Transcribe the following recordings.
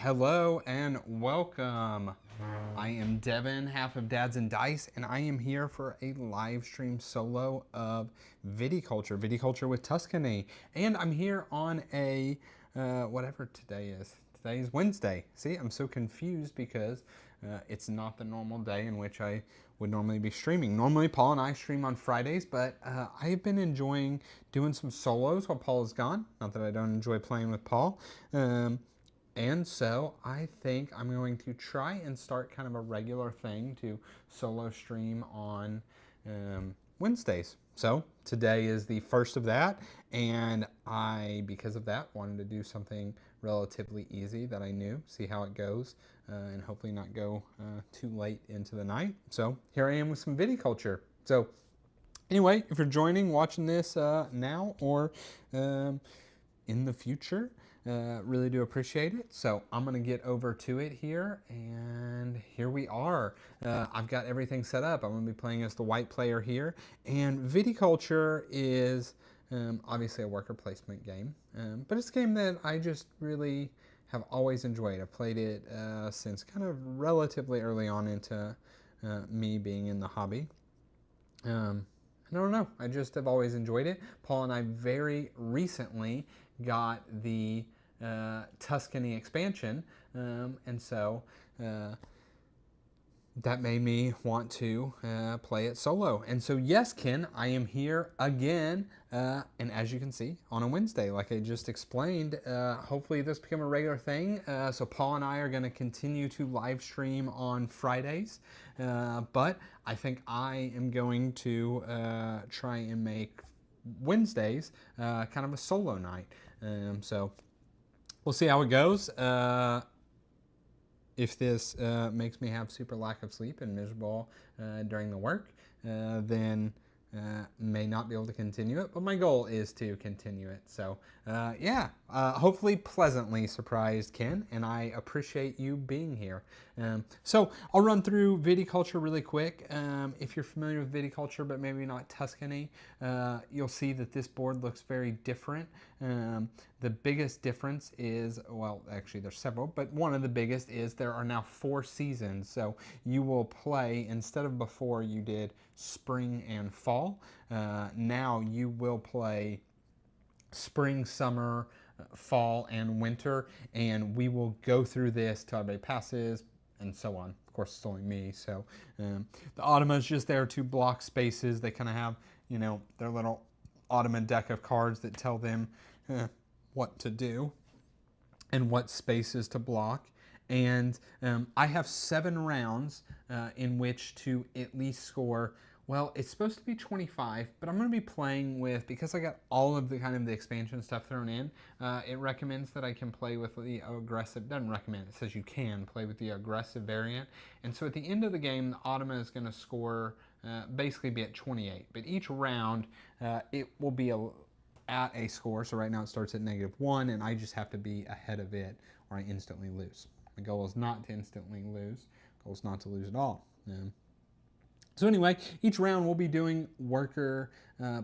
Hello and welcome. I am Devin, half of Dads and Dice, and I am here for a live stream solo of Viticulture with Tuscany. And I'm here on a, whatever today is. Today is Wednesday. See, I'm so confused because it's not the normal day in which I would normally be streaming. Normally, Paul and I stream on Fridays, but I've been enjoying doing some solos while Paul is gone. Not that I don't enjoy playing with Paul. And so I think I'm going to try and start kind of a regular thing to solo stream on Wednesdays. So today is the first of that, and because of that, wanted to do something relatively easy that I knew, see how it goes, and hopefully not go too late into the night. So here I am with some Viticulture. So anyway, if you're watching this now or in the future, really do appreciate it. So I'm gonna get over to it here, and here we are. I've got everything set up. I'm gonna be playing as the white player here, and Viticulture is obviously a worker placement game, but it's a game that I just really have always enjoyed. I've played it since kind of relatively early on into me being in the hobby. I don't know. I just have always enjoyed it. Paul and I very recently got the Tuscany expansion, and so that made me want to play it solo. And so yes, Ken, I am here again, and as you can see, on a Wednesday, like I just explained. Hopefully this become a regular thing. So Paul and I are going to continue to live stream on Fridays, but I think I am going to try and make Wednesdays kind of a solo night. So we'll see how it goes. If this makes me have super lack of sleep and miserable during the work, then may not be able to continue it, but my goal is to continue it. So yeah, hopefully pleasantly surprised, Ken, and I appreciate you being here. So I'll run through Viticulture really quick. If you're familiar with Viticulture, but maybe not Tuscany, you'll see that this board looks very different. The biggest difference is, well, actually there's several, but one of the biggest is there are now 4 seasons. So you will play, instead of before you did spring and fall, now you will play spring, summer, fall, and winter, and we will go through this till everybody passes and so on. Of course, it's only me, so the Automa is just there to block spaces. They kind of have, you know, their little Automa deck of cards that tell them what to do and what spaces to block. And I have 7 rounds in which to at least score. Well, it's supposed to be 25, but I'm going to be playing with, because I got all of the kind of the expansion stuff thrown in, it recommends that I can play with the aggressive, doesn't recommend, it says you can play with the aggressive variant. And so at the end of the game, the Automa is going to score, basically be at 28. But each round, it will be at a score. So right now it starts at -1, and I just have to be ahead of it or I instantly lose. My goal is not to instantly lose. The goal is not to lose at all. So anyway, each round we'll be doing worker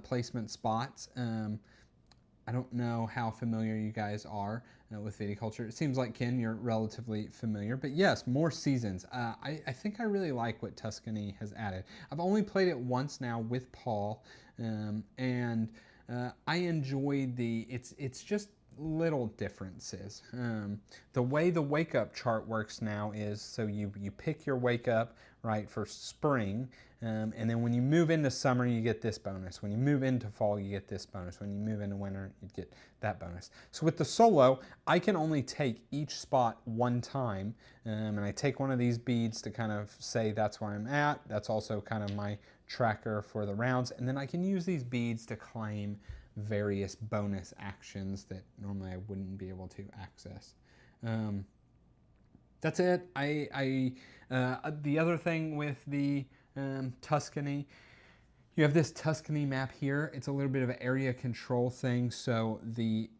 placement spots. I don't know how familiar you guys are with Viticulture. It seems like, Ken, you're relatively familiar. But yes, more seasons. I think I really like what Tuscany has added. I've only played it once now with Paul, and I enjoyed it's just little differences. The way the wake up chart works now is, so you pick your wake up, right, for spring, and then when you move into summer you get this bonus. When you move into fall you get this bonus. When you move into winter you get that bonus. So with the solo, I can only take each spot one time, and I take one of these beads to kind of say that's where I'm at. That's also kind of my tracker for the rounds, and then I can use these beads to claim various bonus actions that normally I wouldn't be able to access. That's it. The other thing with the Tuscany, you have this Tuscany map here. It's a little bit of an area control thing. So the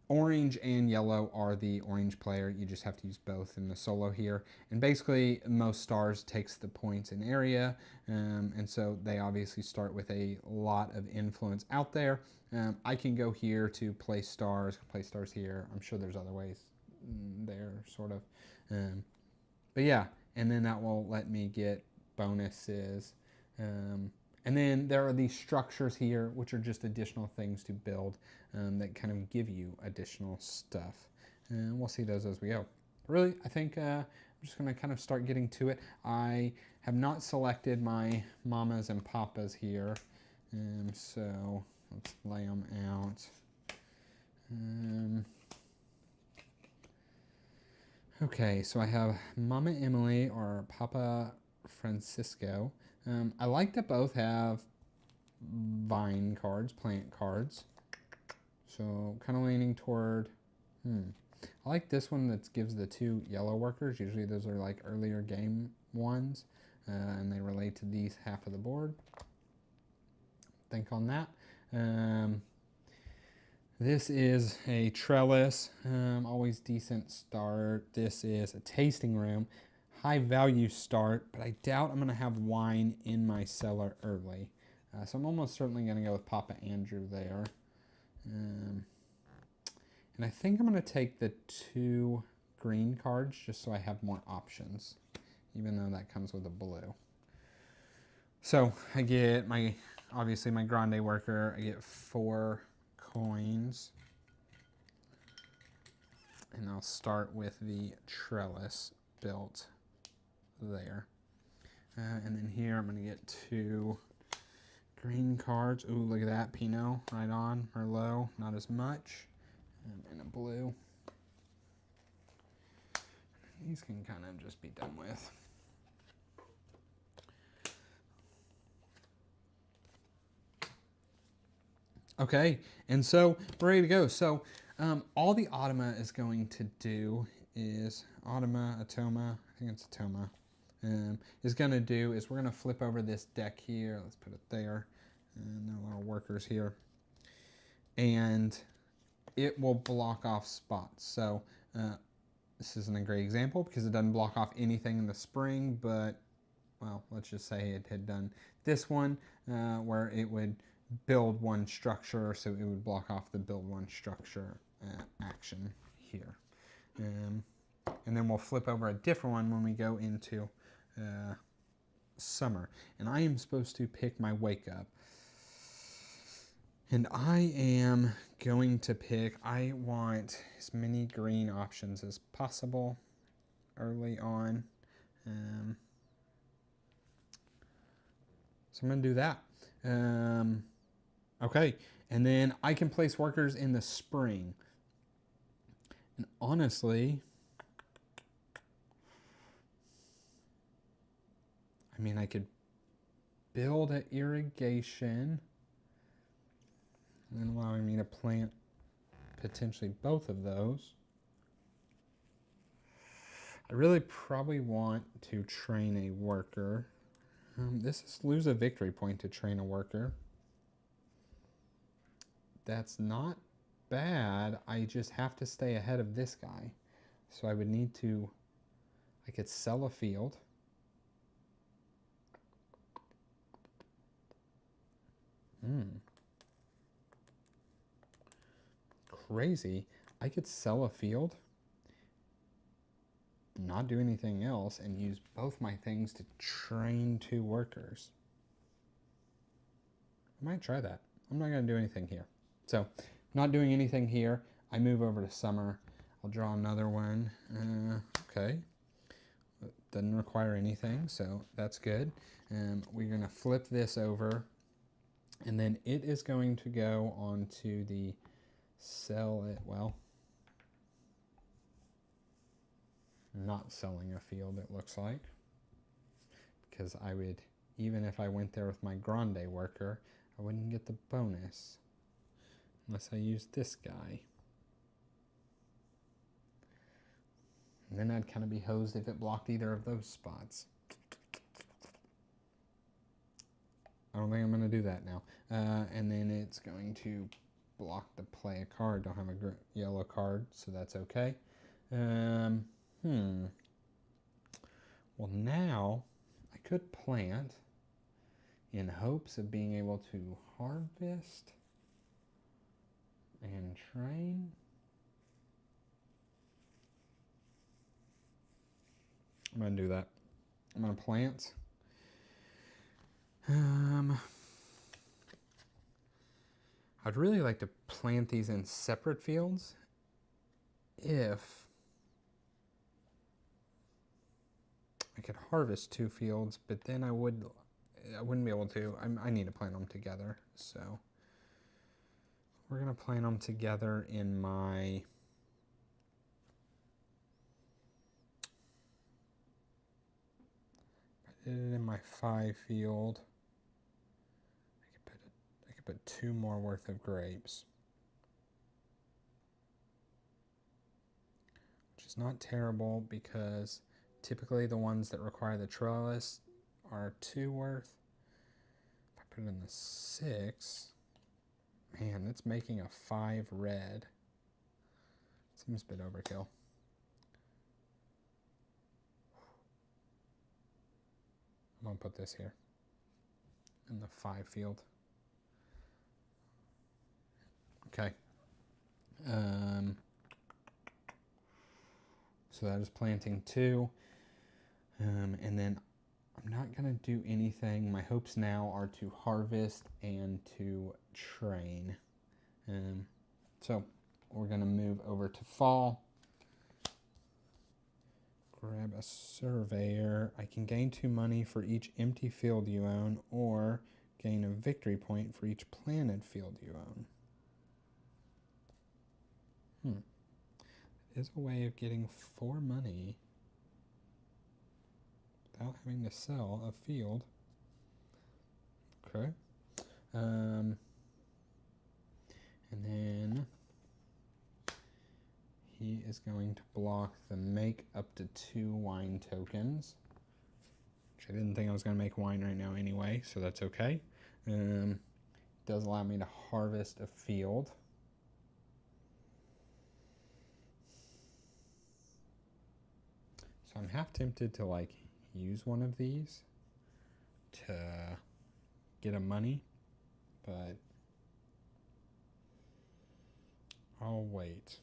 orange and yellow are the orange player. You just have to use both in the solo here. And basically most stars takes the points in area. And so they obviously start with a lot of influence out there. I can go here to place stars here. I'm sure there's other ways there sort of. But yeah, and then that will let me get bonuses. And then there are these structures here, which are just additional things to build that kind of give you additional stuff. And we'll see those as we go. Really, I think I'm just going to kind of start getting to it. I have not selected my mamas and papas here. So let's lay them out. Okay, so I have Mama Emily or Papa Francisco. I like that both have vine cards, plant cards. So kind of leaning toward, I like this one that gives the 2 yellow workers. Usually those are like earlier game ones, and they relate to these half of the board. Think on that. This is a trellis, always decent start. This is a tasting room, high value start, but I doubt I'm gonna have wine in my cellar early. So I'm almost certainly gonna go with Papa Andrew there. And I think I'm gonna take the 2 green cards just so I have more options, even though that comes with a blue. So I get obviously my grande worker, I get 4 coins, and I'll start with the trellis built there, and then here I'm going to get 2 green cards. Ooh, look at that, Pinot right on, Merlot not as much, and a blue. These can kind of just be done with. Okay, and so we're ready to go. So all the Automa is going to do is, Automa, I think it's Atoma, is going to do is we're going to flip over this deck here. Let's put it there, and there are little workers here. And it will block off spots. So this isn't a great example because it doesn't block off anything in the spring, but, well, let's just say it had done this one where it would build 1 structure, so it would block off the build 1 structure action here. And then we'll flip over a different one when we go into summer. And I am supposed to pick my wake up. And I am going to pick, I want as many green options as possible early on. So I'm going to do that. Okay, and then I can place workers in the spring. And honestly, I mean, I could build an irrigation and then allowing me to plant potentially both of those. I really probably want to train a worker. This is lose a victory point to train a worker. That's not bad. I just have to stay ahead of this guy. So I would need to, I could sell a field. Crazy. I could sell a field, not do anything else, and use both my things to train 2 workers. I might try that. I'm not going to do anything here. So, not doing anything here. I move over to summer. I'll draw another one. Okay. Doesn't require anything, so that's good. We're going to flip this over, and then it is going to go onto the sell it. Well, not selling a field, it looks like, because I would, even if I went there with my grande worker, I wouldn't get the bonus unless I used this guy. And then I'd kind of be hosed if it blocked either of those spots. I don't think I'm going to do that now. And then it's going to block the play a card. Don't have a yellow card, so that's okay. Well, now I could plant in hopes of being able to harvest and train. I'm going to do that. I'm going to plant. I'd really like to plant these in separate fields if I could harvest 2 fields, but then I wouldn't be able to. I need to plant them together. So we're going to plant them together in my in my 5 field. I could put 2 more worth of grapes, which is not terrible because typically the ones that require the trellis are 2 worth. If I put it in the 6, man, that's making a 5 red. Seems a bit overkill. I'm going to put this here in the 5 field. Okay. So that is planting 2. And then I'm not going to do anything. My hopes now are to harvest and to train. So we're going to move over to fall. Grab a surveyor. I can gain 2 money for each empty field you own, or gain a victory point for each planted field you own. Is a way of getting 4 money without having to sell a field. Okay. And then he is going to block the make up to 2 wine tokens, which I didn't think I was going to make wine right now anyway, so that's okay. Does allow me to harvest a field. So I'm half tempted to like use one of these to get a money, but I'll wait.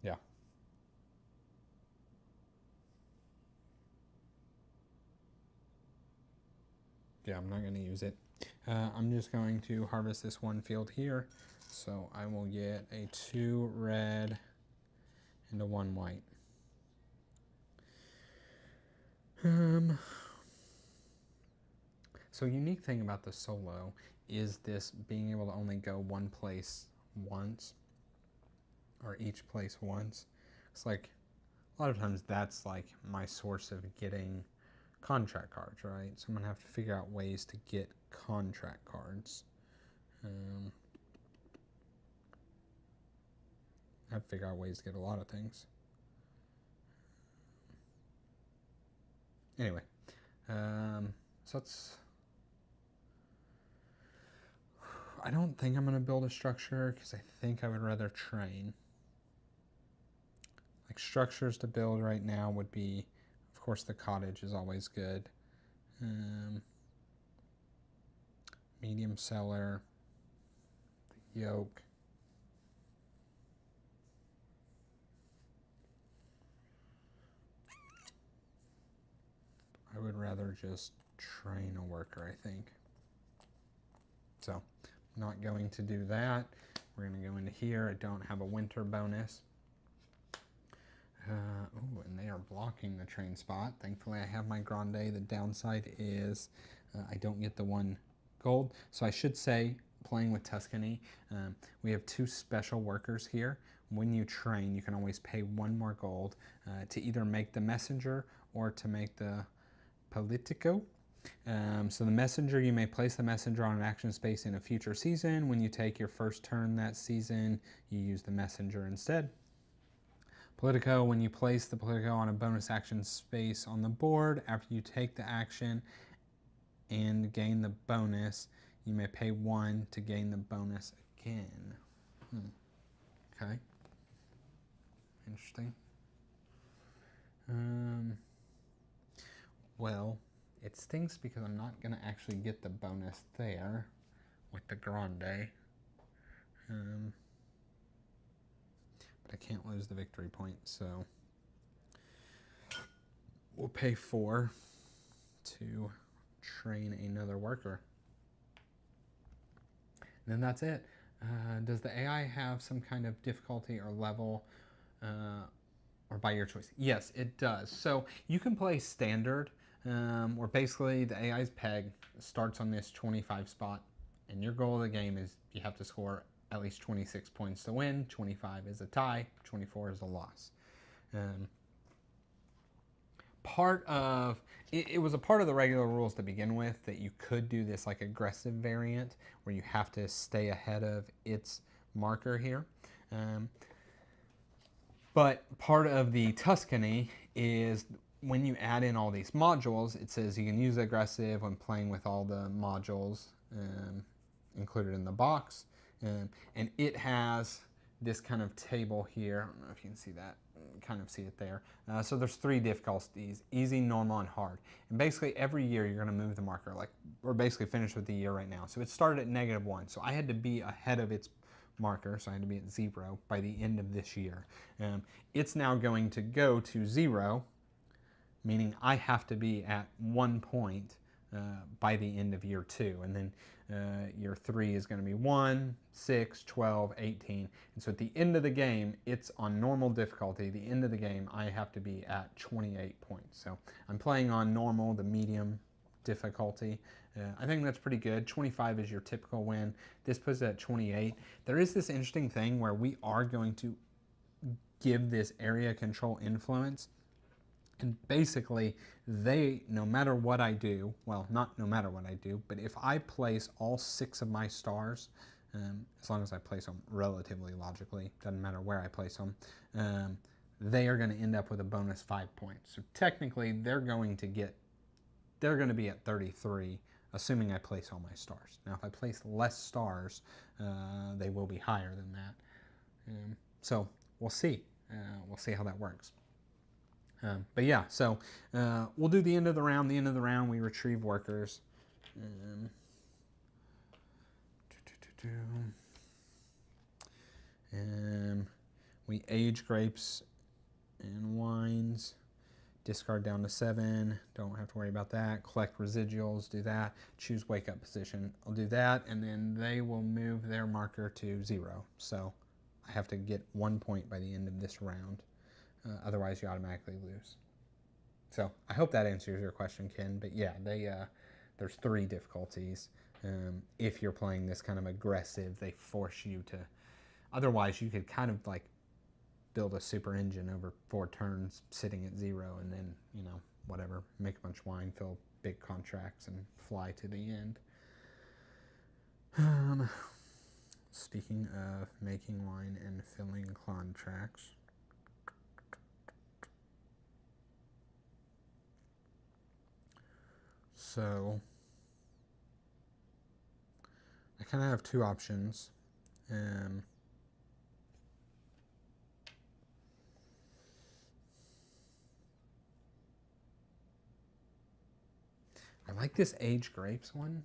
Yeah. Yeah, I'm not going to use it. I'm just going to harvest this 1 field here. So I will get a 2 red and a 1 white. So a unique thing about the solo is this being able to only go 1 place once, or each place once. It's like a lot of times that's like my source of getting contract cards, right? So I'm gonna have to figure out ways to get contract cards. I have to figure out ways to get a lot of things. Anyway, so that's. I don't think I'm gonna build a structure because I think I would rather train. Like structures to build right now would be, of course, the cottage is always good. Medium cellar, the yoke. I would rather just train a worker, I think. So I'm not going to do that. We're going to go into here. I don't have a winter bonus. Oh, and they are blocking the train spot. Thankfully, I have my Grande. The downside is I don't get the 1 gold. So I should say, playing with Tuscany, we have 2 special workers here. When you train, you can always pay 1 more gold to either make the messenger or to make the politico. So the messenger, you may place the messenger on an action space in a future season. When you take your first turn that season, you use the messenger instead. Politico, when you place the Politico on a bonus action space on the board, after you take the action and gain the bonus, you may pay 1 to gain the bonus again. Okay. Interesting. Well, it stinks because I'm not going to actually get the bonus there with the Grande. But I can't lose the victory point, so we'll pay 4 to train another worker. And then that's it. Does the AI have some kind of difficulty or level or by your choice? Yes, it does. So you can play standard, where basically the AI's peg starts on this 25 spot, and your goal of the game is you have to score at least 26 points to win. 25 is a tie, 24 is a loss. Part of it was a part of the regular rules to begin with that you could do this like aggressive variant where you have to stay ahead of its marker here. But part of the Tuscany is when you add in all these modules, it says you can use aggressive when playing with all the modules included in the box. And it has this kind of table here. I don't know if you can see that, kind of see it there. So there's 3 difficulties: easy, normal, and hard. And basically every year you're gonna move the marker. Like we're basically finished with the year right now. So it started at -1. So I had to be ahead of its marker, so I had to be at 0 by the end of this year. It's now going to go to 0, meaning I have to be at 1 point by the end of year 2. And then year 3 is going to be 1, 6, 12, 18. And so at the end of the game, it's on normal difficulty. The end of the game, I have to be at 28 points. So I'm playing on normal, the medium difficulty. I think that's pretty good. 25 is your typical win. This puts it at 28. There is this interesting thing where we are going to give this area control influence. And basically, no matter what I do, well, not no matter what I do, but if I place all 6 of my stars, as long as I place them relatively logically, doesn't matter where I place them, they are going to end up with a bonus 5 points. So technically, they're going to be at 33, assuming I place all my stars. Now, if I place less stars, they will be higher than that. So we'll see. We'll see how that works. But yeah, so we'll do the end of the round. The end of the round, we retrieve workers. We age grapes and wines. Discard down to 7. Don't have to worry about that. Collect residuals. Do that. Choose wake up position. I'll do that, and then they will move their marker to 0. So I have to get 1 point by the end of this round. Otherwise, you automatically lose. So I hope that answers your question, Ken. But yeah, there's 3 difficulties. If you're playing this kind of aggressive, they force you to. Otherwise, you could kind of like build a super engine over 4 turns, sitting at 0, and then whatever, make a bunch of wine, fill big contracts, and fly to the end. Speaking of making wine and filling contracts. So I kind of have 2 options. I like this aged grapes one.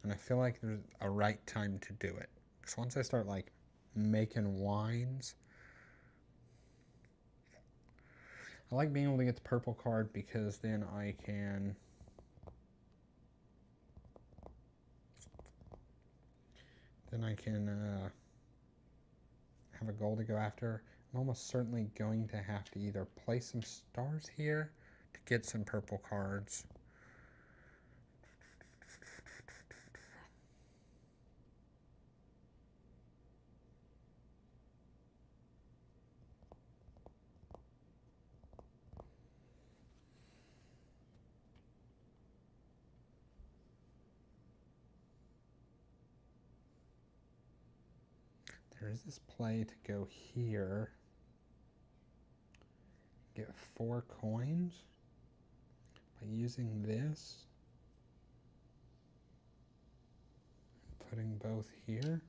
And I feel like there's a right time to do it. Because once I start like making wines, I like being able to get the purple card because then I can have a goal to go after. I'm almost certainly going to have to either place some stars here to get some purple cards. There is this play to go here, get 4 coins by using this, putting both here.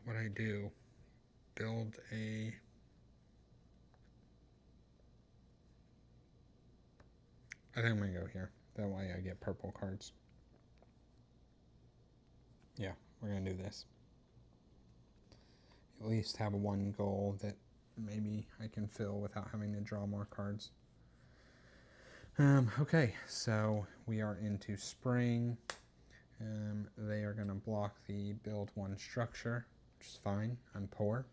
What would I do? Build a I think I'm going to go here. That way I get purple cards. Yeah, we're going to do this. At least have one goal that maybe I can fill without having to draw more cards. Okay, so we are into spring. They are going to block the build one structure, which is fine. I'm poor.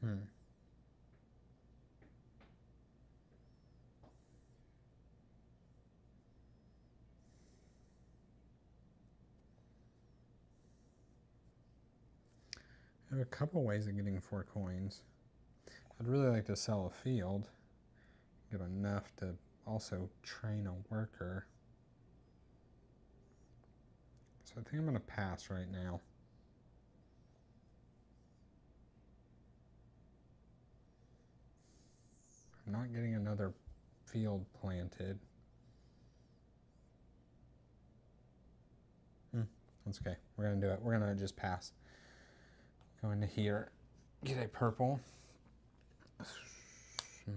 I have a couple ways of getting 4 coins. I'd really like to sell a field, get enough to also train a worker. So I think I'm going to pass right now. I'm not getting another field planted. That's okay. We're going to do it. We're going to just pass. Go into here, get a purple.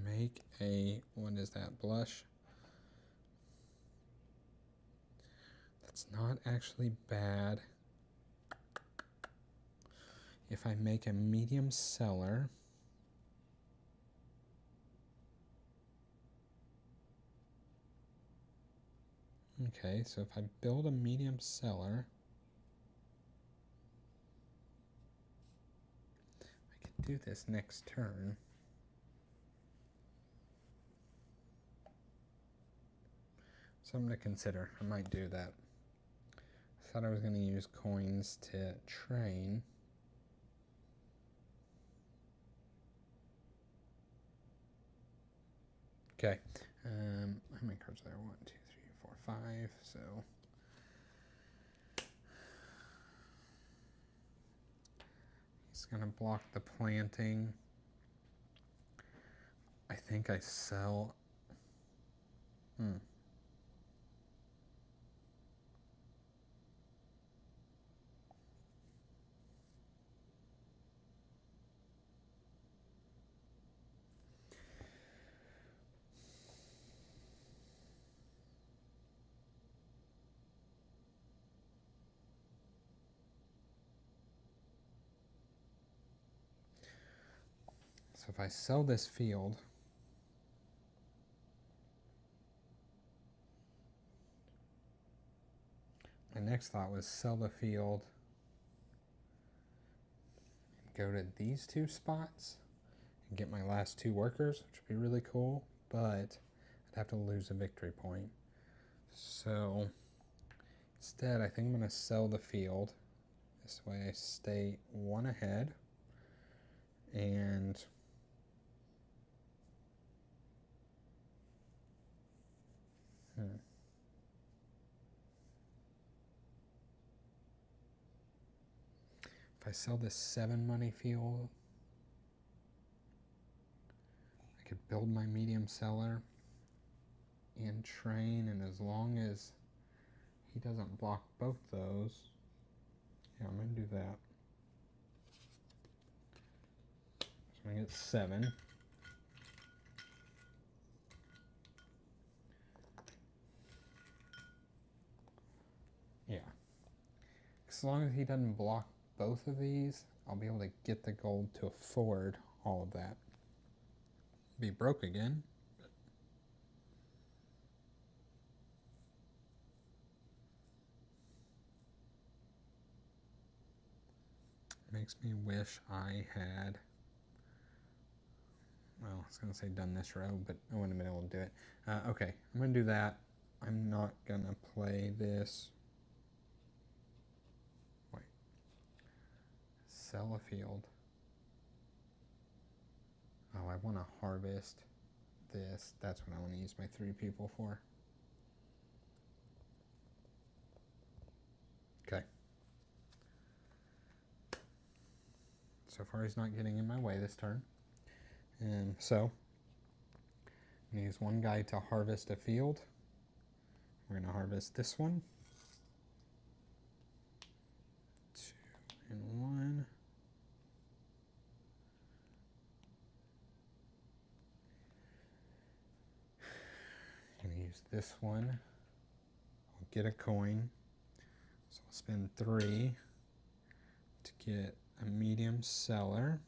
Make a, what is that, blush? That's not actually bad. If I make a medium seller, okay, so if I build a medium seller, I could do this next turn. Something to consider. I might do that. I thought I was going to use coins to train. Okay. How many cards are there? 1, 2, 3, 4, 5. So he's going to block the planting. I think I sell. So if I sell this field, my next thought was sell the field and go to these 2 spots and get my last 2 workers, which would be really cool, but I'd have to lose a victory point. So instead, I think I'm going to sell the field. This way I stay 1 ahead. And if I sell this 7 money field, I could build my medium seller and train, and as long as he doesn't block both those, yeah, I'm going to do that. So I get 7. Yeah. As long as he doesn't block both of these, I'll be able to get the gold to afford all of that. Be broke again. Makes me wish I had, well, I was going to say done this row, but I wouldn't have been able to do it. Okay, I'm going to do that. I'm not going to play this. Wait. Sell a field. Oh, I want to harvest this. That's what I want to use my 3 people for. Okay. So far he's not getting in my way this turn. And so I'm going to use 1 guy to harvest a field We're going to harvest this one. 2 and 1. I'm going to use this one. I'll get a coin. So I'll spend 3 to get a medium seller.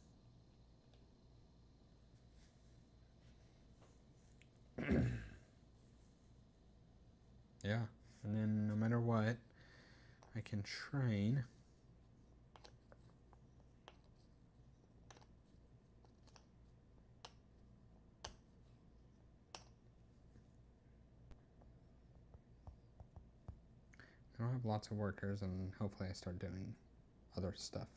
Yeah, and then no matter what, I can train. I don't have lots of workers, and hopefully I start doing other stuff.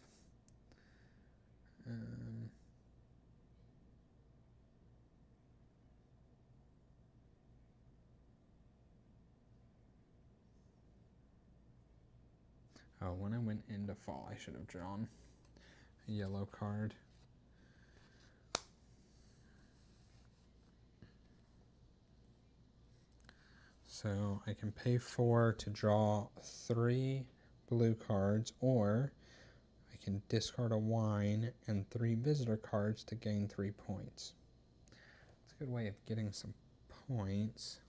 Oh, when I went into fall, I should have drawn a yellow card. So I can pay 4 to draw 3 blue cards, or I can discard a wine and 3 visitor cards to gain 3 points. It's a good way of getting some points.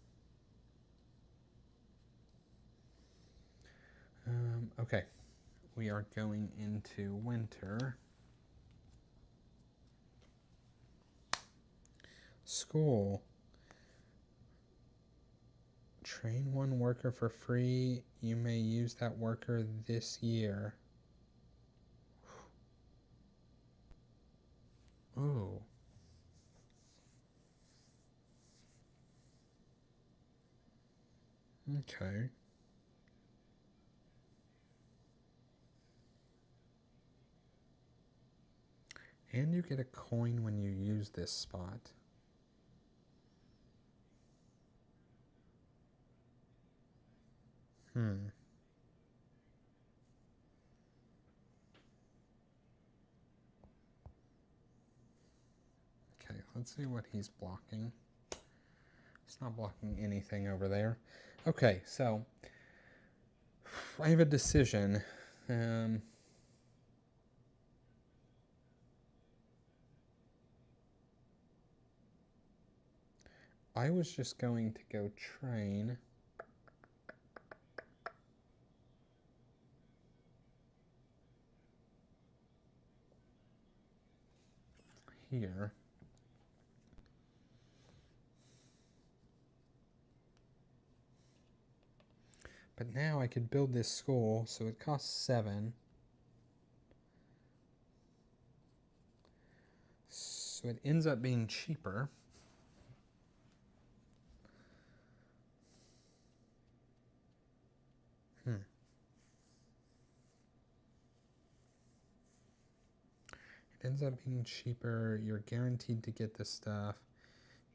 Okay, we are going into winter. School. Train 1 worker for free. You may use that worker this year. Oh. Okay. And you get a coin when you use this spot. Okay, let's see what he's blocking. He's not blocking anything over there. Okay, so I have a decision. I was just going to go train. Here. But now I could build this school, so it costs 7. So it ends up being cheaper. It ends up being cheaper. You're guaranteed to get this stuff.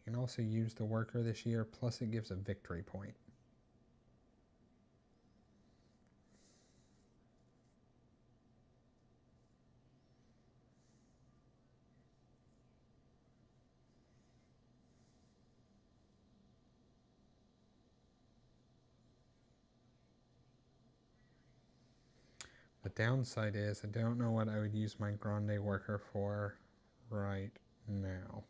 You can also use the worker this year, plus it gives a victory point. The downside is I don't know what I would use my Grande worker for right now.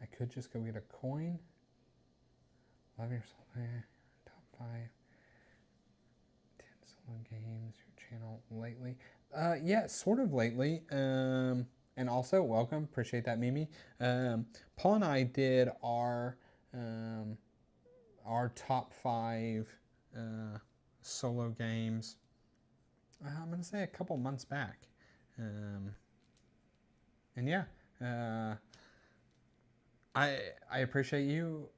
I could just go get a coin. Love yourself. Top 5. 10 solo games. Your channel lately. Yeah, sort of lately. And also, welcome. Appreciate that, Mimi. Paul and I did our top 5 solo games. I'm going to say a couple months back. And yeah. I appreciate you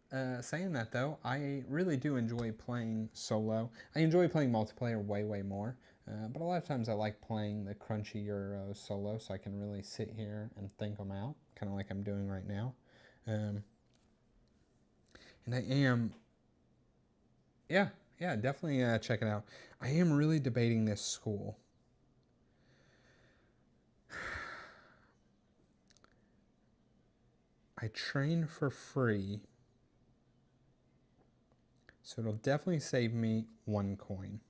saying that, though. I really do enjoy playing solo. I enjoy playing multiplayer way more. But a lot of times I like playing the crunchy Euros solo, so I can really sit here and think them out, kind of like I'm doing right now. Um, and I am, yeah, yeah, definitely check it out. I am really debating this school. I train for free, so it'll definitely save me 1 coin.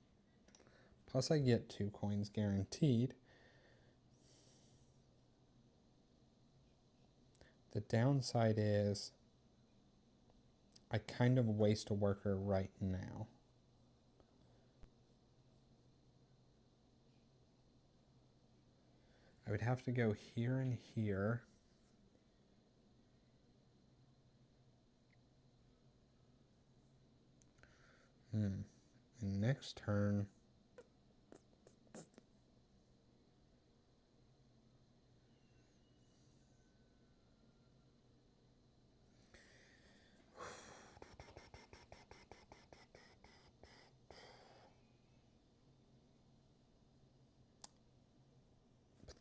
Plus I get 2 coins guaranteed. The downside is I kind of waste a worker right now. I would have to go here and here. And next turn,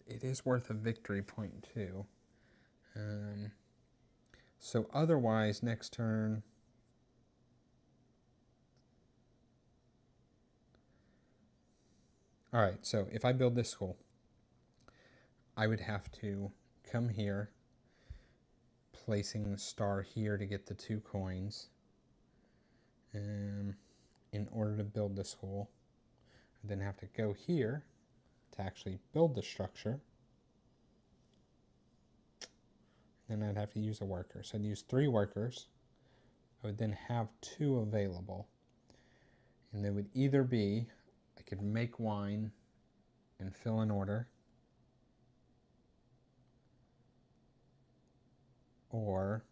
it is worth a victory point too. So otherwise, next turn, all right, so if I build this school, I would have to come here, placing the star here to get the 2 coins. In order to build the school, I then have to go here to actually build the structure. Then I'd have to use a worker. So I'd use 3 workers. I would then have 2 available. And they would either be, I could make wine and fill an order, or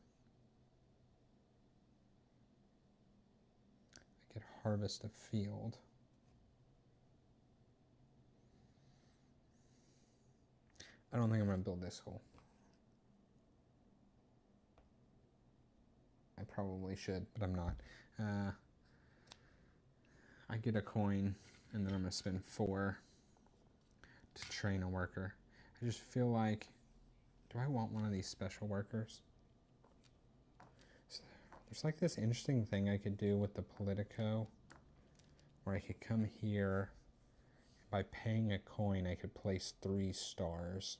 I could harvest a field. I don't think I'm going to build this school. I probably should, but I'm not. I get a coin, and then I'm going to spend 4 to train a worker. I just feel like, do I want one of these special workers? So there's like this interesting thing I could do with the Politico, where I could come here. By paying a coin, I could place 3 stars.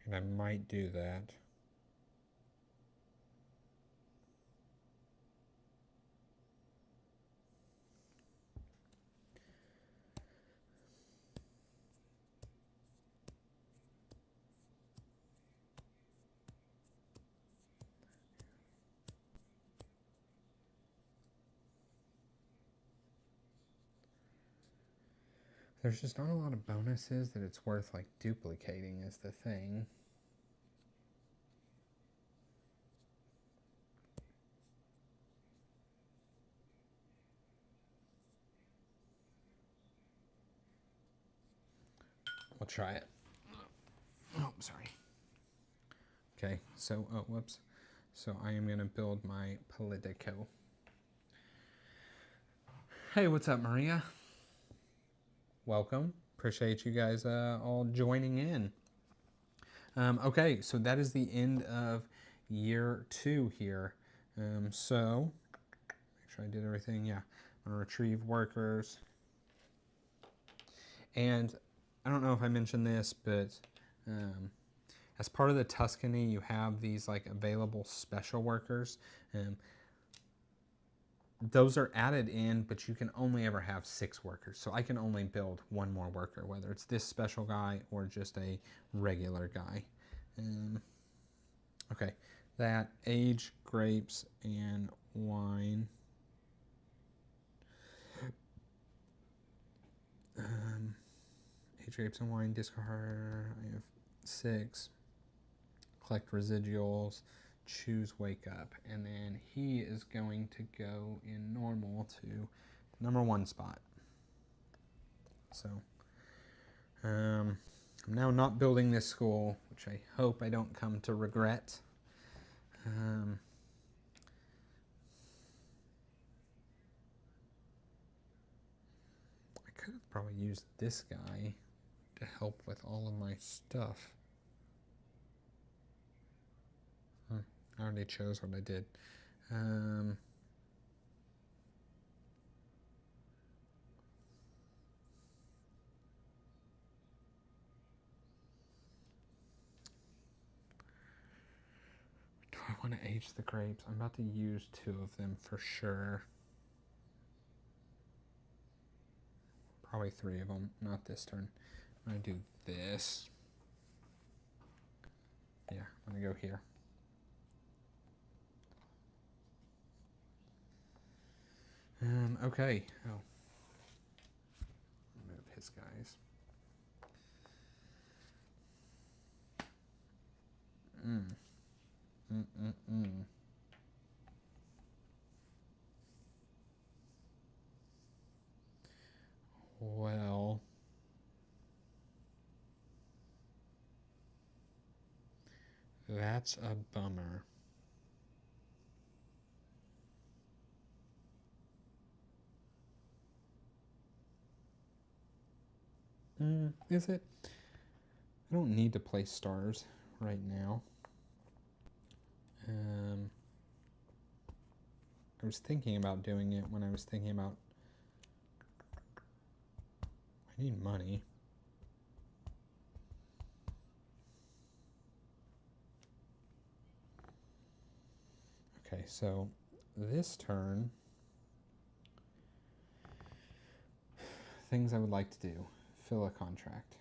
And I might do that. There's just not a lot of bonuses that it's worth like duplicating is the thing. We'll try it. Oh, sorry. Okay, so, oh, whoops. So I am going to build my Politico. Hey, what's up, Maria? Welcome. Appreciate you guys all joining in. Okay, so that is the end of year 2 here. So, make sure I did everything. Yeah, I'm going to retrieve workers. And I don't know if I mentioned this, but as part of the Tuscany, you have these like available special workers. Those are added in, but you can only ever have 6 workers. So I can only build 1 more worker, whether it's this special guy or just a regular guy. Okay, that age, grapes, and wine. Age, grapes, and wine, discard. I have 6. Collect residuals. choose wake up, and then he is going to go in normal to the number 1 spot. So I'm now not building this school, which I hope I don't come to regret. I could have probably used this guy to help with all of my stuff. I already chose what I did. Do I want to age the grapes? I'm about to use 2 of them for sure. Probably 3 of them, not this turn. I'm going to do this. Yeah, I'm going to go here. Okay. Oh. Move his guys. Well, that's a bummer. Is it? I don't need to place stars right now. I was thinking about doing it when I was thinking about... I need money. Okay, so this turn, things I would like to do. Fill a contract.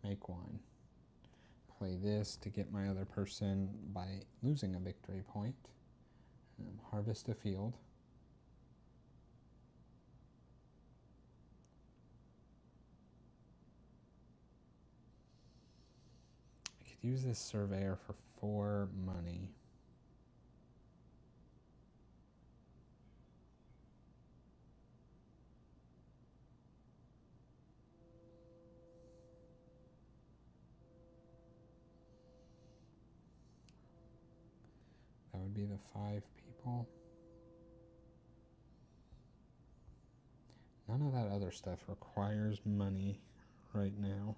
Make wine. Play this to get my other person by losing a victory point. Harvest a field. I could use this surveyor for 4 money. That would be the 5 people. None of that other stuff requires money right now.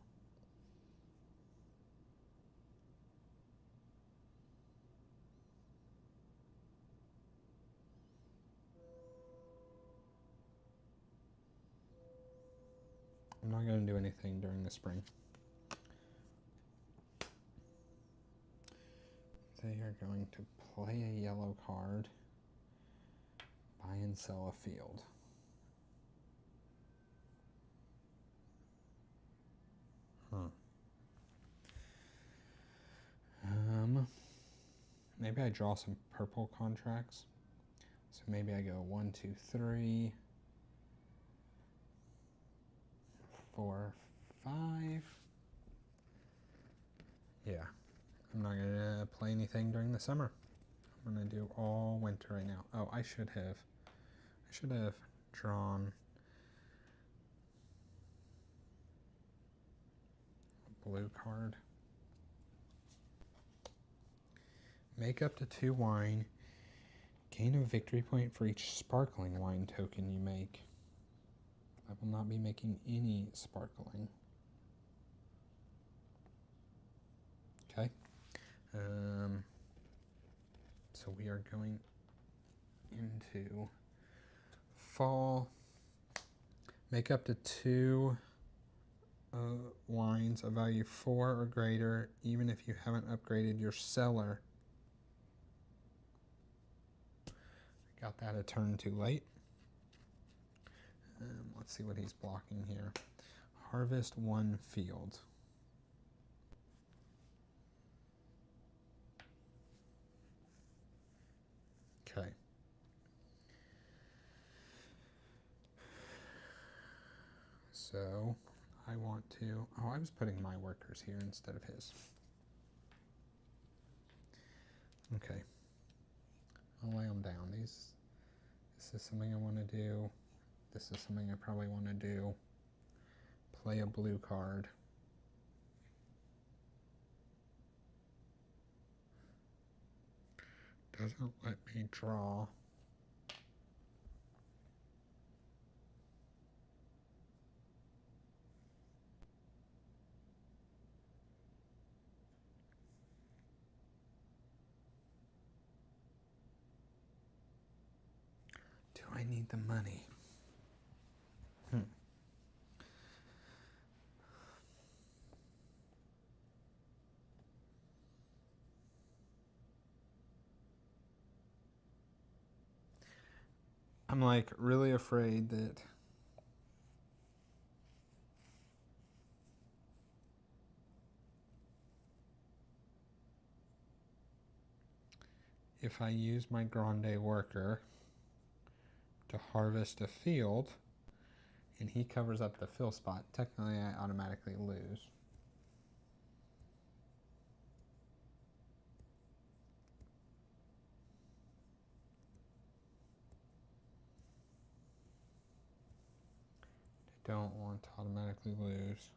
I'm not going to do anything during the spring. They are going to play a yellow card, buy and sell a field. Maybe I draw some purple contracts. So maybe I go 1, 2, 3, 4, 5. Yeah, I'm not gonna play anything during the summer. I'm gonna do all winter right now. Oh, I should have drawn a blue card. Make up to 2 wine. Gain a victory point for each sparkling wine token you make. I will not be making any sparkling. Okay. So we are going into fall. Make up to 2 wines of value 4 or greater, even if you haven't upgraded your cellar. Got that a turn too late. Let's see what he's blocking here. Harvest 1 field. Okay. So I want to... Oh, I was putting my workers here instead of his. Okay. I'll lay them down. This is something I want to do. This is something I probably want to do. Play a blue card. Doesn't let me draw. Do I need the money? I'm like really afraid that if I use my Grande worker to harvest a field and he covers up the fill spot, technically I automatically lose. I don't want to automatically lose.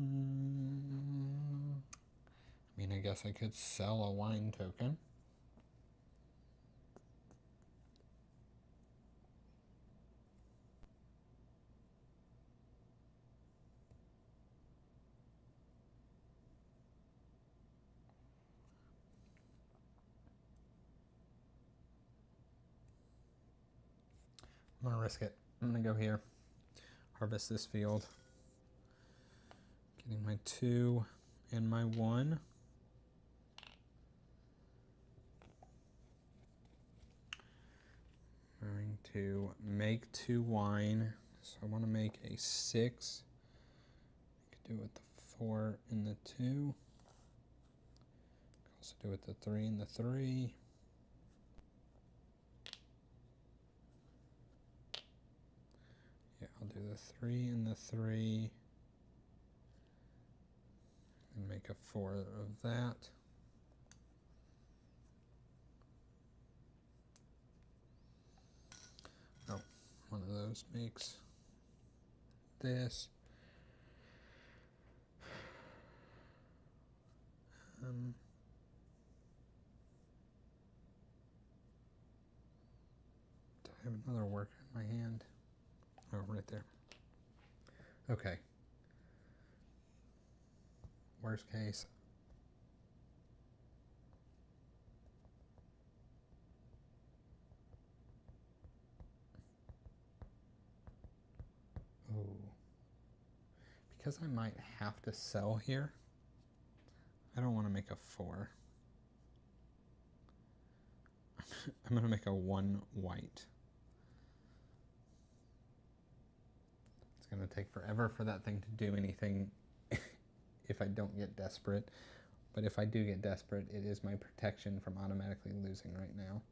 I mean, I guess I could sell a wine token. I'm gonna risk it. I'm gonna go here, harvest this field, getting my 2 and my 1. Going to make 2 wine, so I want to make a 6. I could do it with the 4 and the 2. Also do it with the 3 and the 3. Yeah, I'll do the 3 and the 3. And make a 4 of that. Oh, one of those makes this. Do I have another worker in my hand? Oh, right there. Okay. Worst case. Oh. Because I might have to sell here, I don't want to make a 4. I'm going to make a 1 white. It's going to take forever for that thing to do anything if I don't get desperate. But if I do get desperate, it is my protection from automatically losing right now.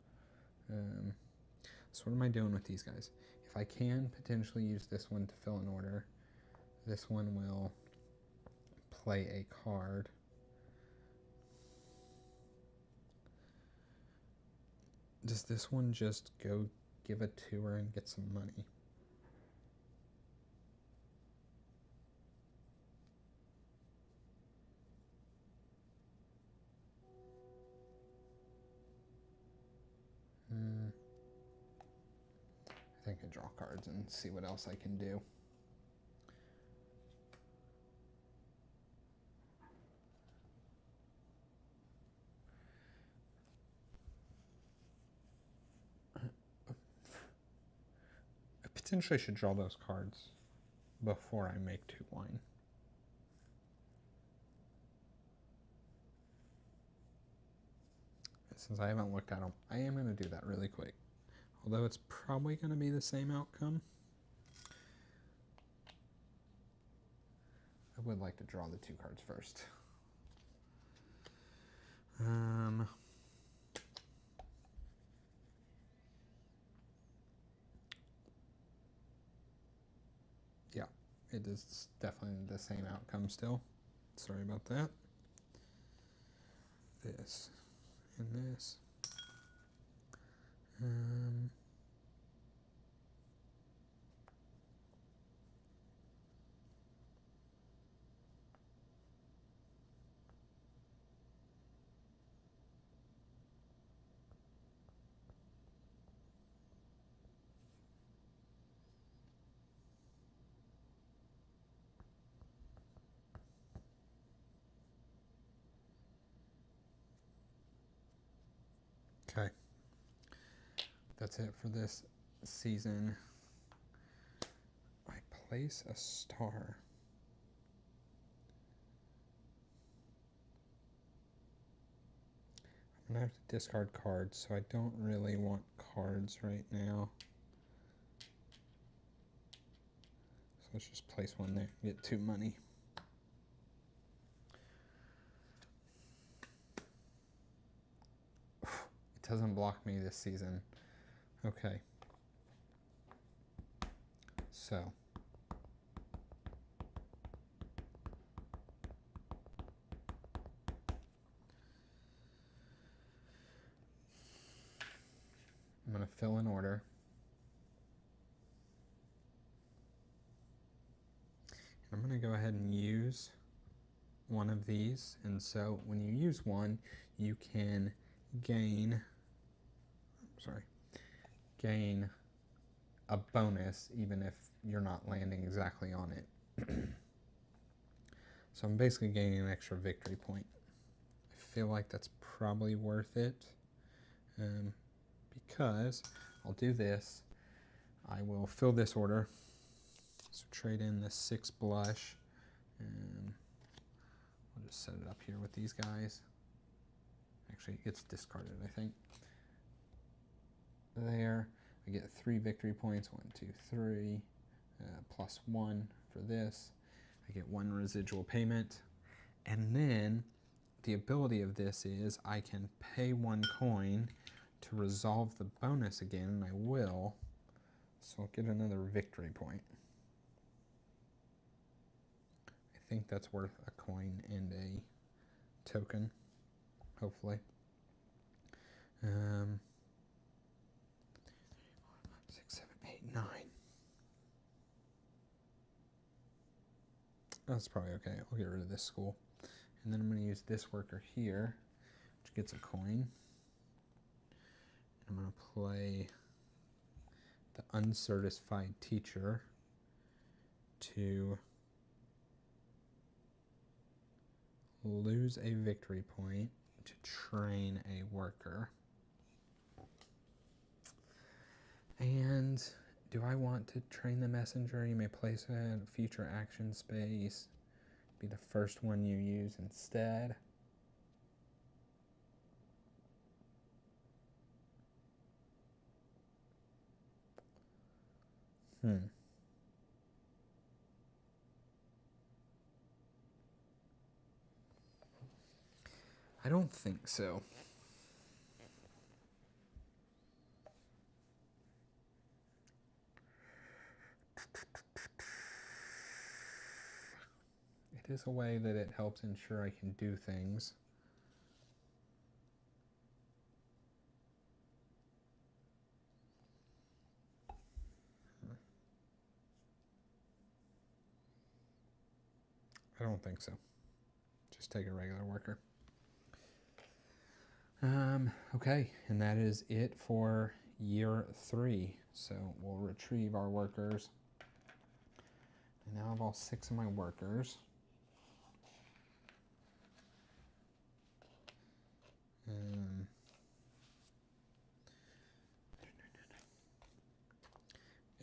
So what am I doing with these guys? If I can potentially use this one to fill an order, this one will play a card. Does this one just go give a tour and get some money? I think I draw cards and see what else I can do. I potentially should draw those cards before I make 2 wine. Since I haven't looked at them, I am going to do that really quick. Although it's probably going to be the same outcome. I would like to draw the 2 cards first. it is definitely the same outcome still. Sorry about that. This and this. Okay, that's it for this season. I place a star. I'm gonna have to discard cards, so I don't really want cards right now. So let's just place one there, get 2 money. It doesn't block me this season. Okay. So. I'm going to fill in order. I'm going to go ahead and use one of these. And so when you use one, you can gain a bonus even if you're not landing exactly on it. So I'm basically gaining an extra victory point. I feel like that's probably worth it because I'll do this. I will fill this order. So trade in the 6 blush, and we'll just set it up here with these guys. Actually, it gets discarded, I think. There, I get 3 victory points. 1, 2, 3, plus 1 for this. I get 1 residual payment, and then the ability of this is I can pay 1 coin to resolve the bonus again, and I will. So I'll get another victory point. I think that's worth a coin and a token, hopefully. 6, 7, 8, 9. That's probably okay. I'll get rid of this school. And then I'm going to use this worker here, which gets a coin. I'm going to play the uncertified teacher to lose a victory point to train a worker. And do I want to train the messenger? You may place a future action space. Be the first one you use instead. I don't think so. It is a way that it helps ensure I can do things. I don't think so. Just take a regular worker. Okay, and that is it for year 3. So we'll retrieve our workers. And now I have all 6 of my workers.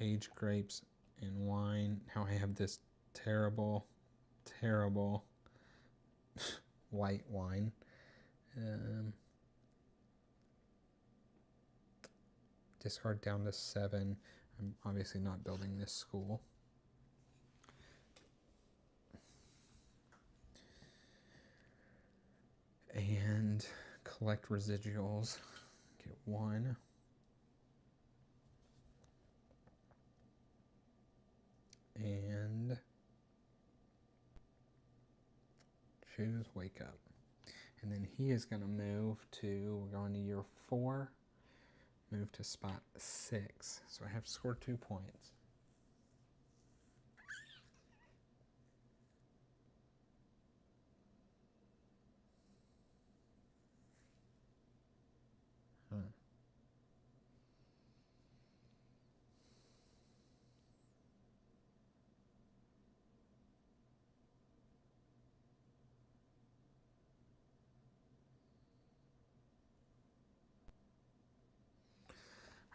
Aged grapes and wine. Now I have this terrible white wine. Discard down to 7. I'm obviously not building this school. And collect residuals. Get 1. And Shoes, wake up. And then he is going to move to, we're going to year 4, move to spot 6. So I have to score 2 points.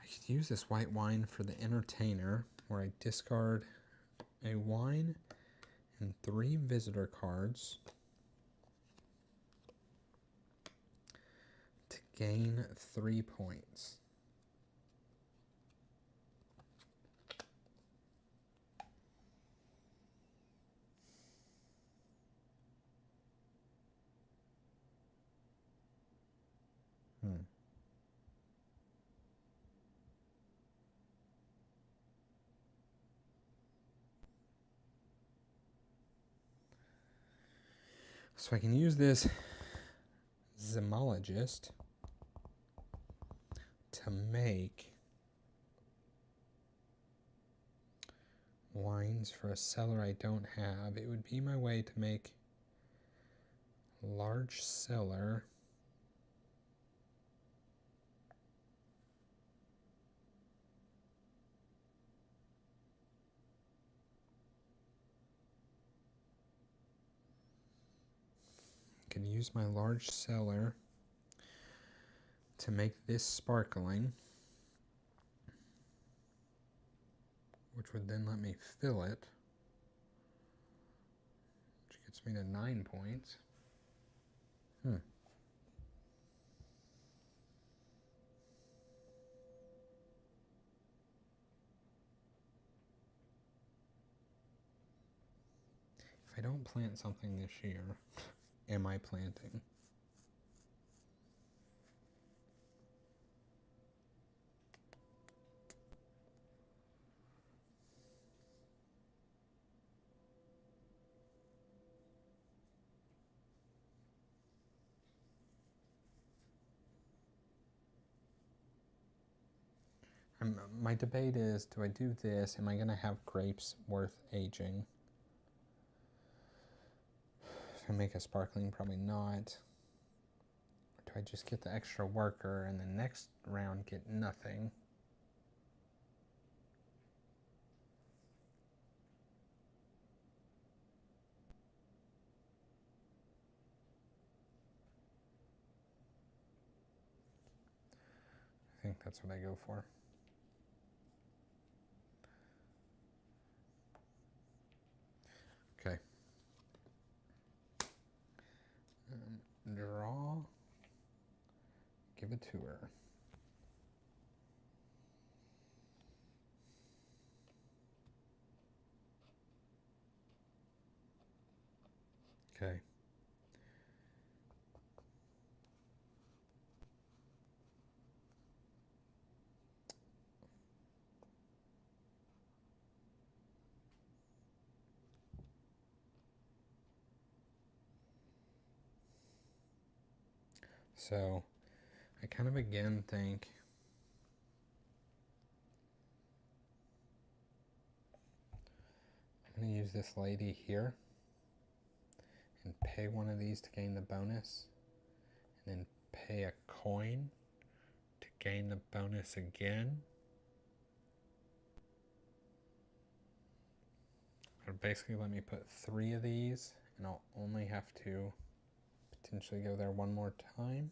I could use this white wine for the entertainer, where I discard a wine and 3 visitor cards to gain 3 points. So I can use this Zymologist to make wines for a cellar I don't have. It would be my way to make large cellar can use my large cellar to make this sparkling, which would then let me fill it, which gets me to 9 points. If I don't plant something this year, am I planting? My debate is, do I do this? Am I going to have grapes worth aging? If I make a sparkling, probably not. Or do I just get the extra worker and the next round get nothing? I think that's what I go for. Okay. Draw. Give it to her. Okay. So I kind of again think I'm going to use this lady here and pay one of these to gain the bonus, and then pay a coin to gain the bonus again. It'll basically let me put 3 of these, and I'll only have to potentially go there one more time.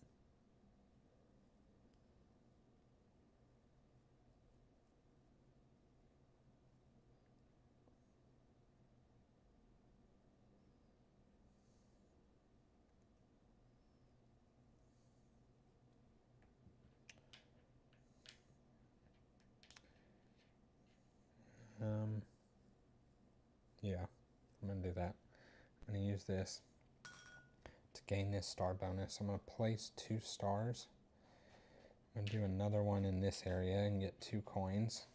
Yeah, I'm going to do that. I'm going to use this to gain this star bonus. I'm going to place 2 stars. I'm going to do another one in this area and get 2 coins.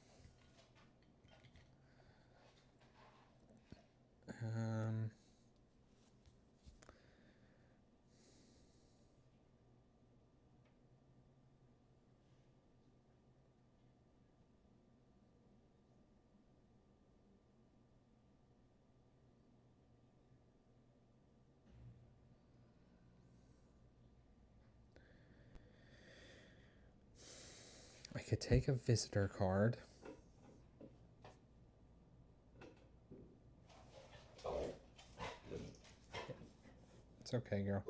could take a visitor card. It's okay, girl.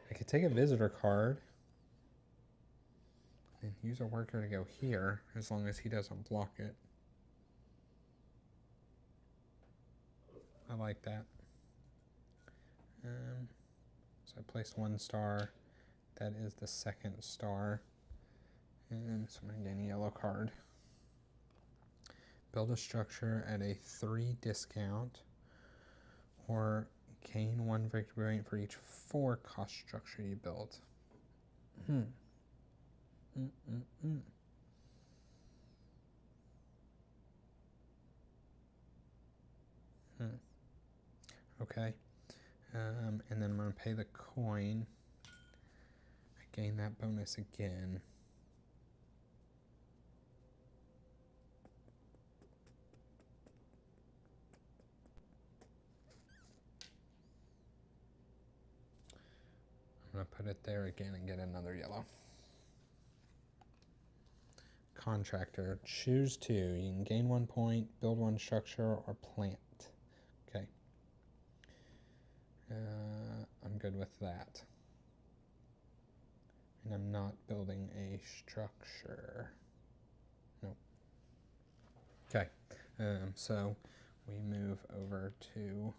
I could take a visitor card and use a worker to go here, as long as he doesn't block it. I like that. So I placed 1 star. That is the 2nd star. And so I'm going to gain a yellow card. Build a structure at a 3 discount, or gain 1 victory point for each 4 cost structure you build. Okay. And then I'm going to pay the coin. I gain that bonus again. I'm going to put it there again and get another yellow. Contractor. Choose 2. You can gain 1 point, build 1 structure, or plant. Okay. I'm good with that. And I'm not building a structure. Nope. Okay. So we move over to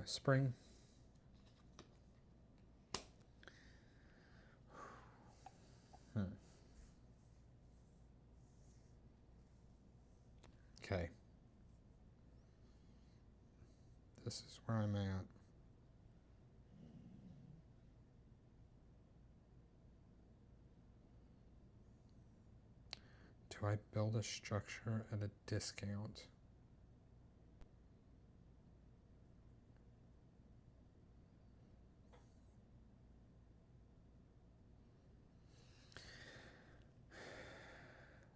spring. Okay. This is where I'm at. Do I build a structure at a discount?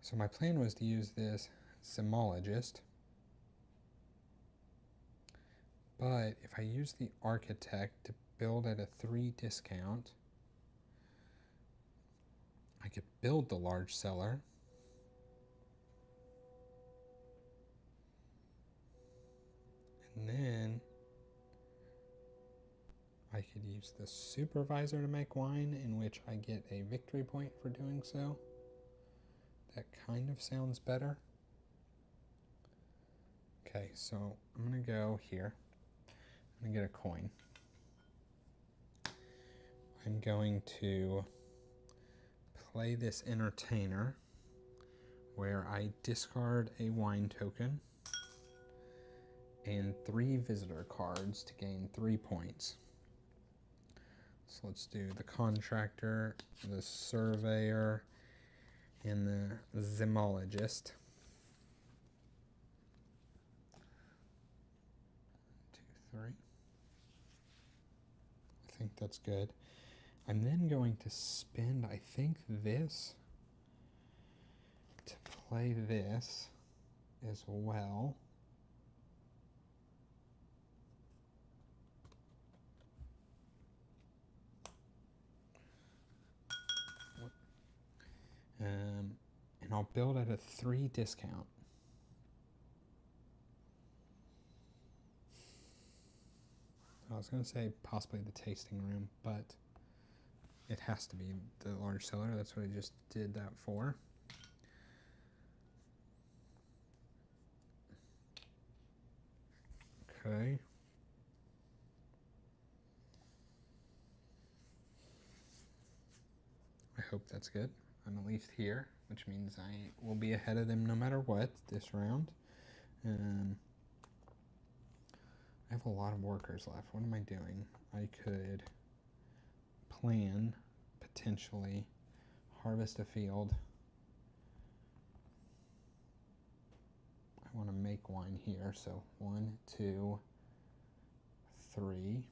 So my plan was to use this Zymologist, but if I use the Architect to build at a 3 discount, I could build the large cellar. And then I could use the Supervisor to make wine, in which I get a victory point for doing so. That kind of sounds better. Okay, so I'm going to go here. I'm going to get a coin. I'm going to play this Entertainer, where I discard a wine token and 3 visitor cards to gain 3 points. So let's do the Contractor, the Surveyor, and the Zymologist. 1, 2, 3. I think that's good. I'm then going to spend, I think, this to play this as well. And I'll build at a 3 discount. I was going to say possibly the tasting room, but it has to be the large cellar. That's what I just did that for. Okay. I hope that's good. I'm at least here, which means I will be ahead of them no matter what this round. I have a lot of workers left. What am I doing? I could plan, potentially, harvest a field. I want to make wine here, so 1, 2, 3.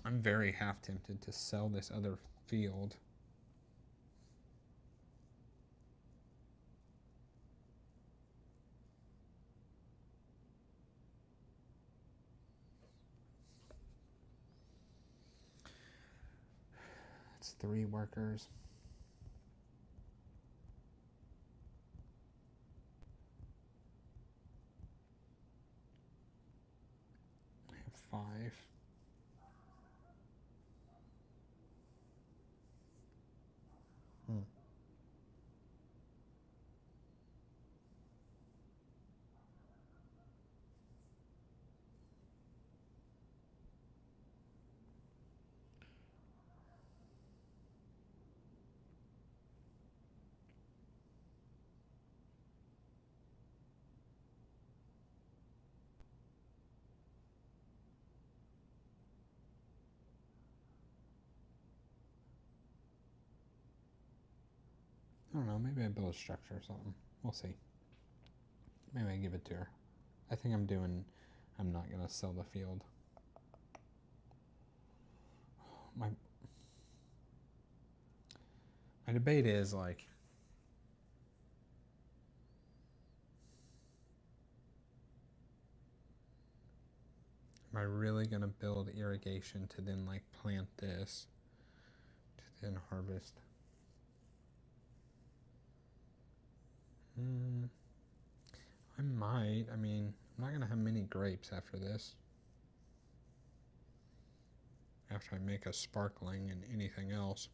I'm very half tempted to sell this other field. It's 3 workers. I have 5. I don't know, maybe I build a structure or something. We'll see. Maybe I give it to her. I think I'm not going to sell the field. My debate is like, am I really going to build irrigation to then like plant this to then harvest? I might. I mean, I'm not going to have many grapes after this. After I make a sparkling and anything else.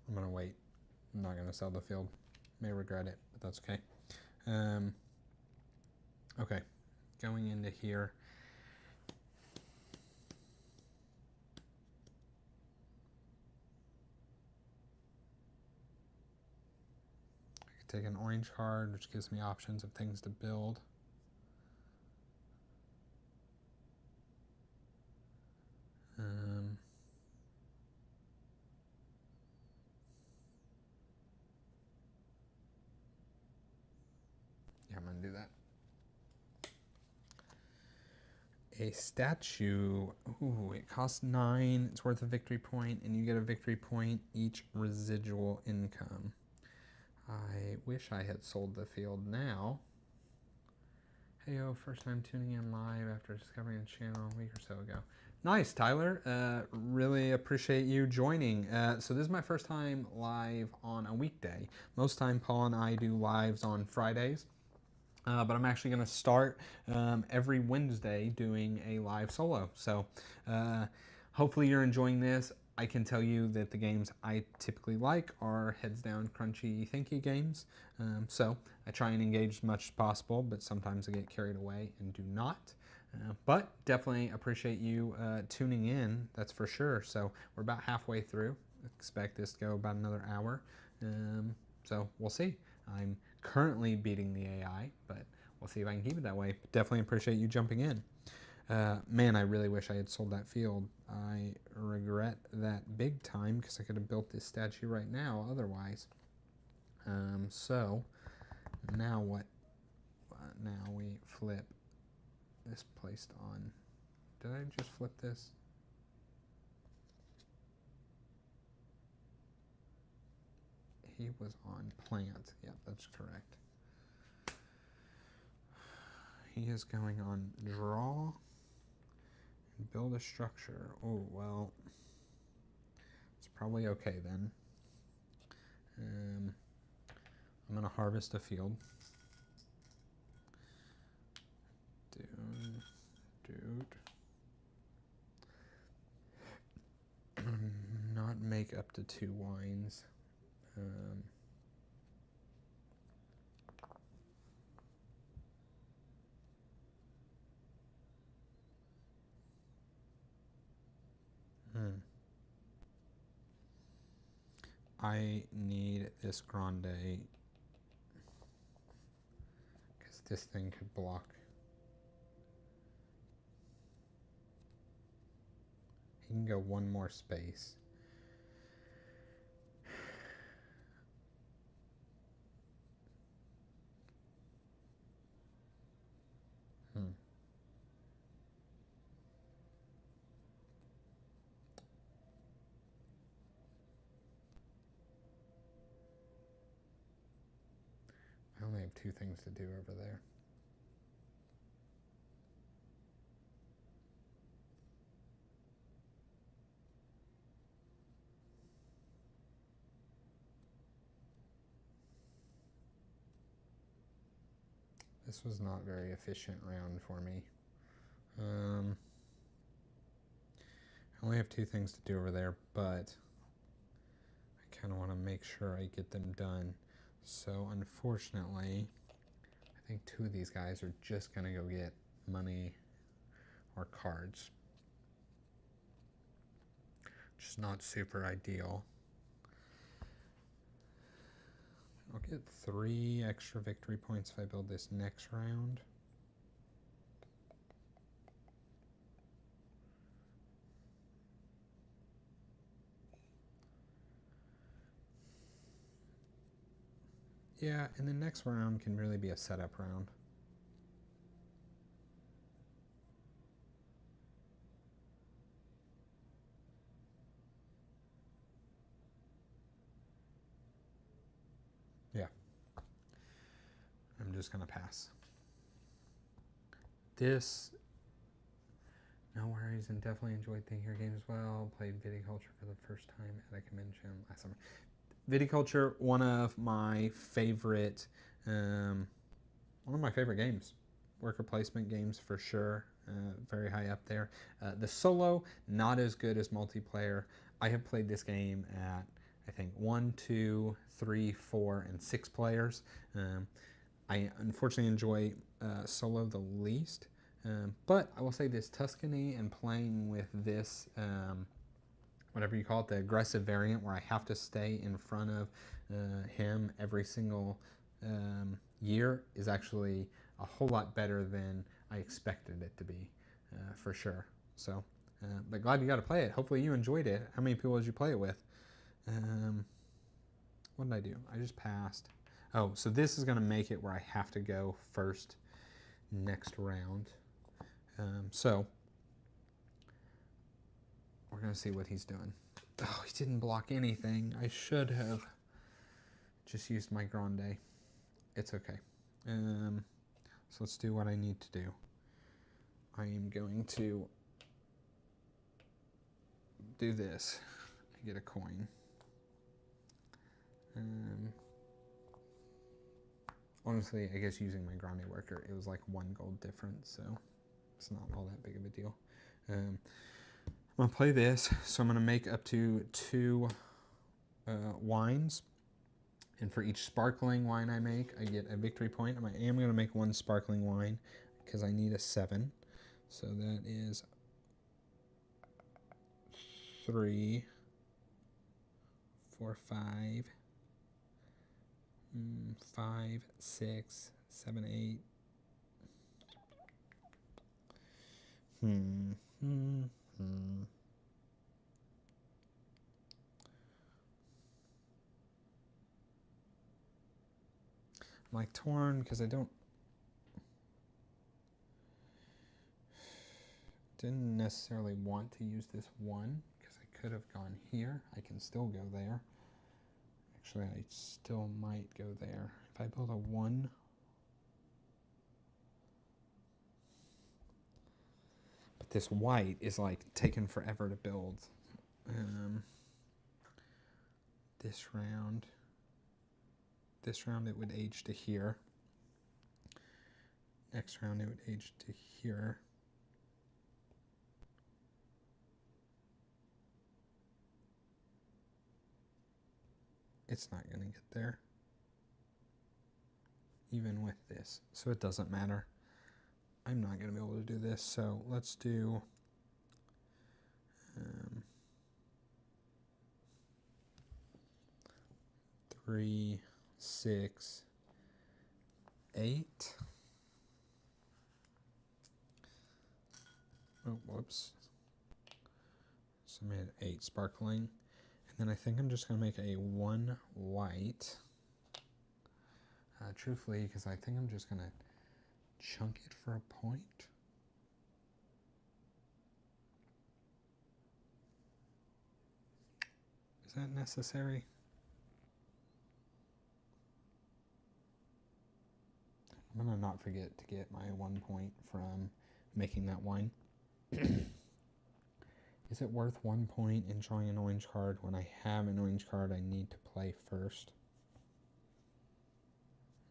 I'm going to wait. I'm not going to sell the field. May regret it, but that's okay. Okay, going into here. I could take an orange card, which gives me options of things to build. Yeah, I'm going to do that. A statue. Ooh, it costs 9. It's worth a victory point, and you get a victory point each residual income. I wish I had sold the field now. Hey, first time tuning in live after discovering the channel a week or so ago. Nice, Tyler. Really appreciate you joining. So this is my first time live on a weekday. Most time Paul and I do lives on Fridays. But I'm actually going to start every Wednesday doing a live solo. So hopefully you're enjoying this. I can tell you that the games I typically like are heads down, crunchy, thinky games. So I try and engage as much as possible, but sometimes I get carried away and do not. But definitely appreciate you tuning in, that's for sure. So we're about halfway through. Expect this to go about another hour. So we'll see. I'm currently beating the AI, but we'll see if I can keep it that way. But definitely appreciate you jumping in. Man, I really wish I had sold that field. I regret that big time because I could have built this statue right now otherwise. So now what? Now we flip this placed on. Did I just flip this? He was on plant. Yep, that's correct. He is going on draw and build a structure. Oh, well, it's probably okay then. I'm going to harvest a field. Dude. Not make up to 2 wines. I need this grande because this thing could block. He can go one more space. only have 2 things to do over there. This was not a very efficient round for me. I only have 2 things to do over there, but I kind of want to make sure I get them done. So unfortunately, I think 2 of these guys are just going to go get money or cards, which is not super ideal. I'll get 3 extra victory points if I build this next round. Yeah, and the next round can really be a setup round. Yeah. I'm just going to pass. No worries, and definitely enjoyed thinking your game as well. Played Viticulture for the first time at a convention last summer. Viticulture, one of my favorite games. Worker placement games for sure. Very high up there. The solo, not as good as multiplayer. I have played this game at, I think, 1, 2, 3, 4, and 6 players. I unfortunately enjoy solo the least. But I will say this, Tuscany and playing with this, whatever you call it, the aggressive variant where I have to stay in front of him every single year is actually a whole lot better than I expected it to be, for sure. So, but glad you got to play it. Hopefully you enjoyed it. How many people did you play it with? What did I do? I just passed. Oh, so this is going to make it where I have to go first next round. So we're going to see what he's doing. Oh, he didn't block anything. I should have just used my Grande. It's okay. So let's do what I need to do. I am going to do this. I get a coin. Honestly, I guess using my Grande worker, it was like 1 gold difference, so it's not all that big of a deal. I'm going to play this, so I'm going to make up to 2 wines. And for each sparkling wine I make, I get a victory point. I am going to make 1 sparkling wine because I need a 7. So that is 3, 4, 5, 5, 6, 7, 8. I'm like torn because I didn't necessarily want to use this 1 because I could have gone here. I can still go there. Actually, I still might go there. If I build a 1, but this white is like taking forever to build. This round it would age to here. Next round it would age to here. It's not going to get there, even with this, so it doesn't matter. I'm not going to be able to do this, so let's do 3, 6, 8. Oh, whoops. So I made 8 sparkling. And then I think I'm just going to make a 1 white. Truthfully, because I think I'm just going to chunk it for a point. Is that necessary? not forget to get my 1 point from making that wine. Is it worth 1 point in drawing an orange card when I have an orange card I need to play first?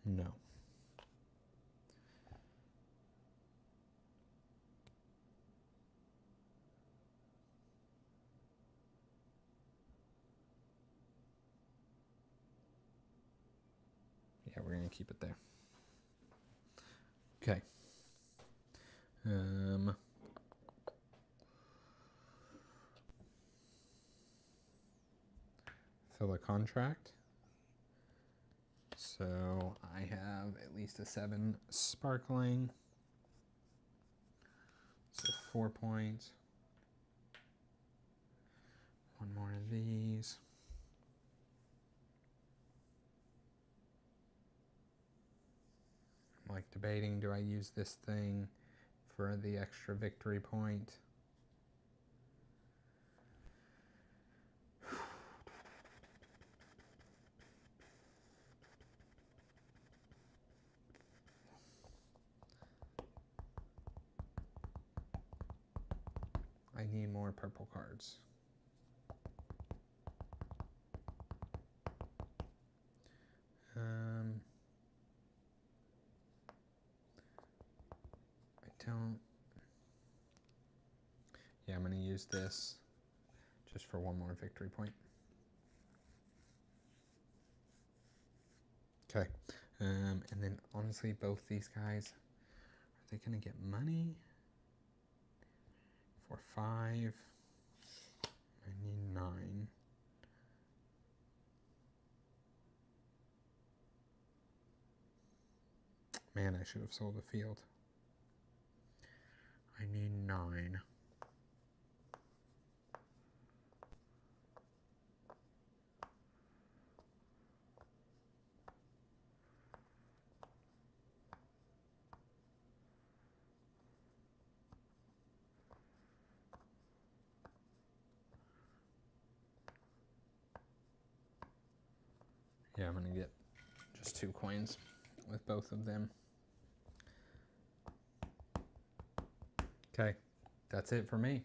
No. Yeah, we're going to keep it there. Okay. Fill a contract. So I have at least a 7 sparkling. So 4 points. 1 more of these. I'm like debating, do I use this thing for the extra victory point? I need more purple cards. I don't. Yeah, I'm going to use this just for 1 more victory point. Okay. And then honestly, both these guys, are they going to get money? For 5. I need 9. Man, I should have sold a field. I need 9. Yeah, I'm going to get just 2 coins with both of them. Okay, that's it for me.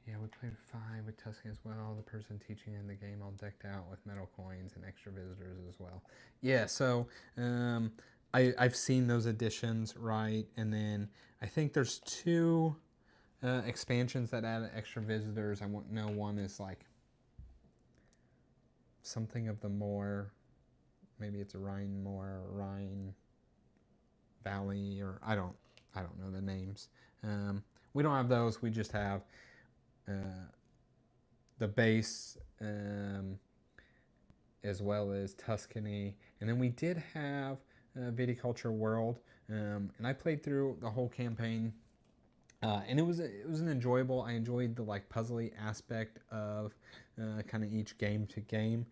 Yeah, we played 5 with Tuscany as well. The person teaching in the game all decked out with metal coins and extra visitors as well. Yeah, so I've seen those additions, right? And then I think there's 2 expansions that add extra visitors. I know one is like something of the Moor. Maybe it's a Rhine Moor or Rhine Valley, or I don't know the names. We don't have those. We just have the base, as well as Tuscany, and then we did have Viticulture World, and I played through the whole campaign, and it was an enjoyable. I enjoyed the like puzzly aspect of kind of each game to game.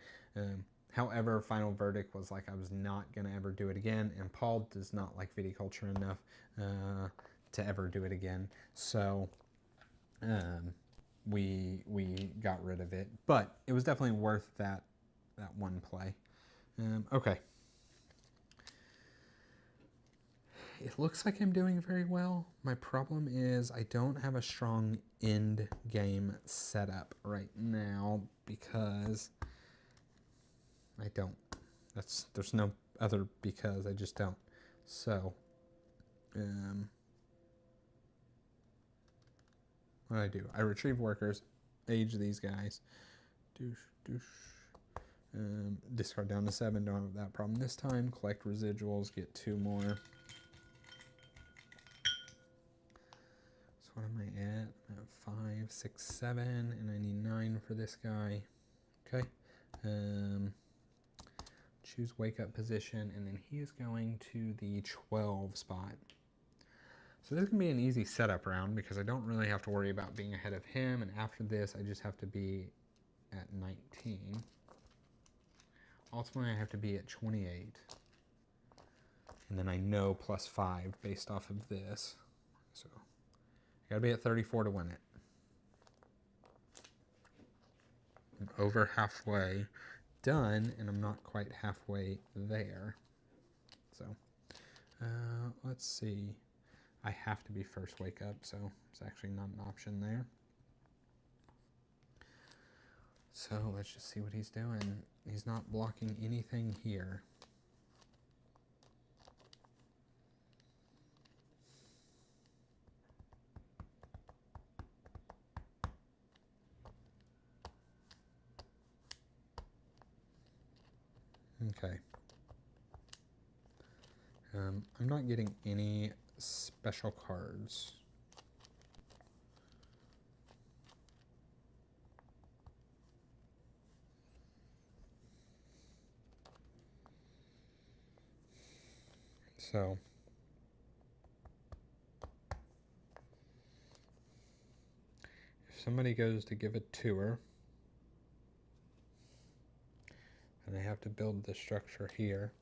However, final verdict was like I was not gonna ever do it again, and Paul does not like Viticulture enough to ever do it again. So we got rid of it, but it was definitely worth that one play. Okay. It looks like I'm doing very well. My problem is I don't have a strong end game setup right now because I don't. There's no other because I just don't. So, what do? I retrieve workers, age these guys. Douche, douche. Discard down to 7. Don't have that problem this time. Collect residuals. Get 2 more. So what am I at? I'm at 5, 6, 7, and I need 9 for this guy. Okay. Choose wake up position, and then he is going to the 12 spot. So this can be an easy setup round because I don't really have to worry about being ahead of him, and after this I just have to be at 19. Ultimately I have to be at 28. And then I know +5 based off of this. So I gotta be at 34 to win it. I'm over halfway done, and I'm not quite halfway there. So Let's see. I have to be first wake up, so it's actually not an option there. So let's just see what he's doing. He's not blocking anything here. Okay. I'm not getting any special cards. So if somebody goes to give a tour, and they have to build the structure here,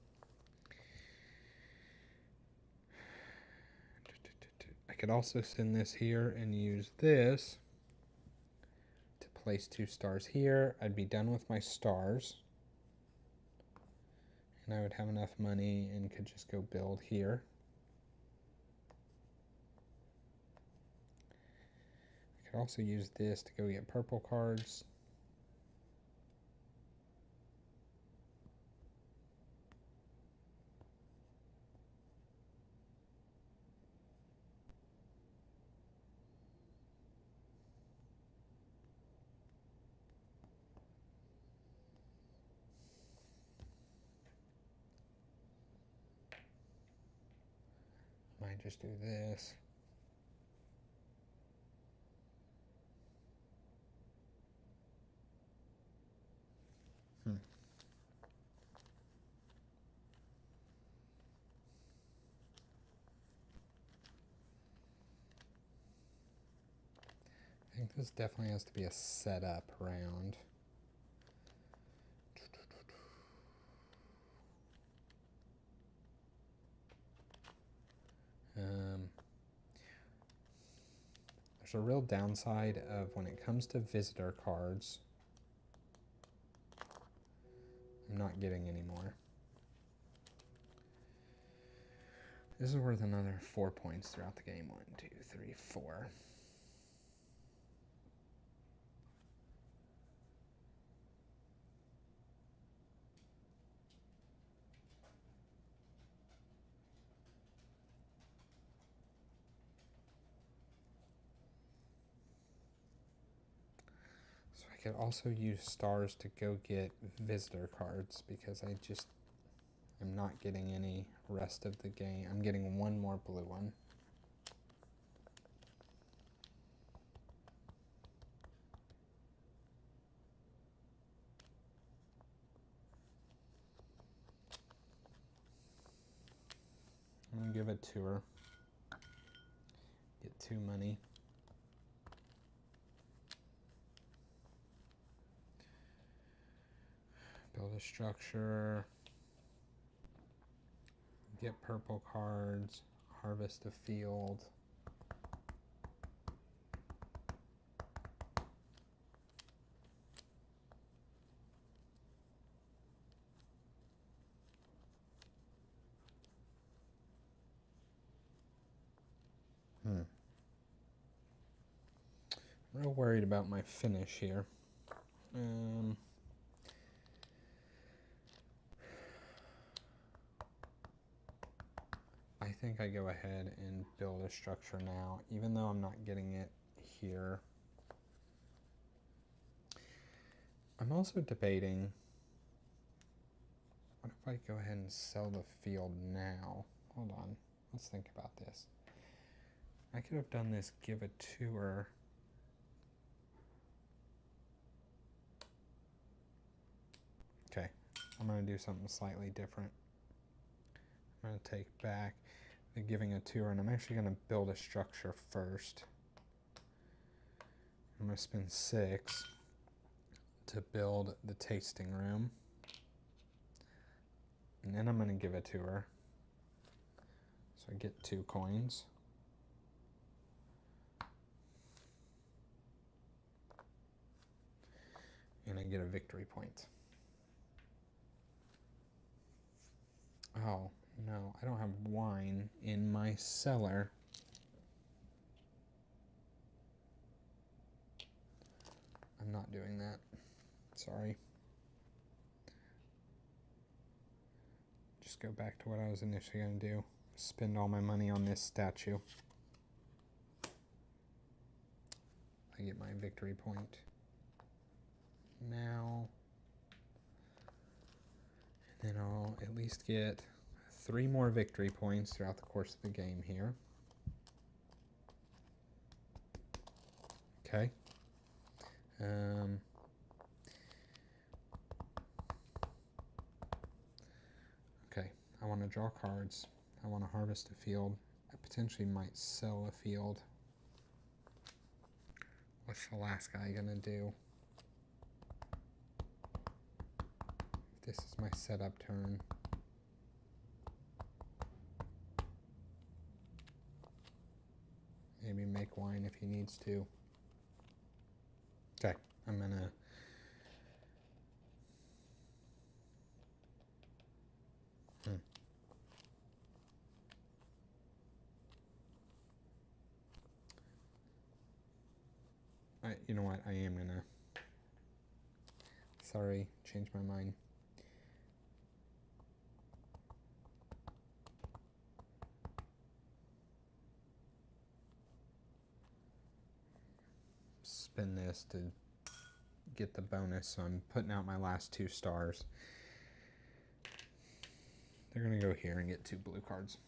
I could also send this here and use this to place 2 stars here. I'd be done with my stars, and I would have enough money and could just go build here. I could also use this to go get purple cards. Might just do this. I think this definitely has to be a setup round. There's a real downside of when it comes to visitor cards, I'm not getting any more. This is worth another 4 points throughout the game. 1, 2, 3, 4. So I could also use stars to go get visitor cards because I just am not getting any rest of the game. I'm getting 1 more blue one. I'm going to give a tour. Get 2 money. Build a structure. Get purple cards. Harvest a field. I'm real worried about my finish here. I think I go ahead and build a structure now, even though I'm not getting it here. I'm also debating, what if I go ahead and sell the field now? Hold on, let's think about this. I could have done this give a tour. Okay, I'm going to do something slightly different. I'm going to take back the giving a tour, and I'm actually going to build a structure first. I'm going to spend 6 to build the tasting room, and then I'm going to give a tour. So I get 2 coins. And I get a victory point. Oh, No, I don't have wine in my cellar. I'm not doing that. Sorry. Just go back to what I was initially going to do. Spend all my money on this statue. I get my victory point now. And then I'll at least get 3 more victory points throughout the course of the game here. Okay. Okay, I want to draw cards. I want to harvest a field. I potentially might sell a field. What's the last guy gonna do? This is my setup turn. Maybe make wine if he needs to. Okay, I'm gonna you know what? I am gonna. Sorry, changed my mind. Spin this to get the bonus, so I'm putting out my last 2 stars. They're gonna go here and get 2 blue cards.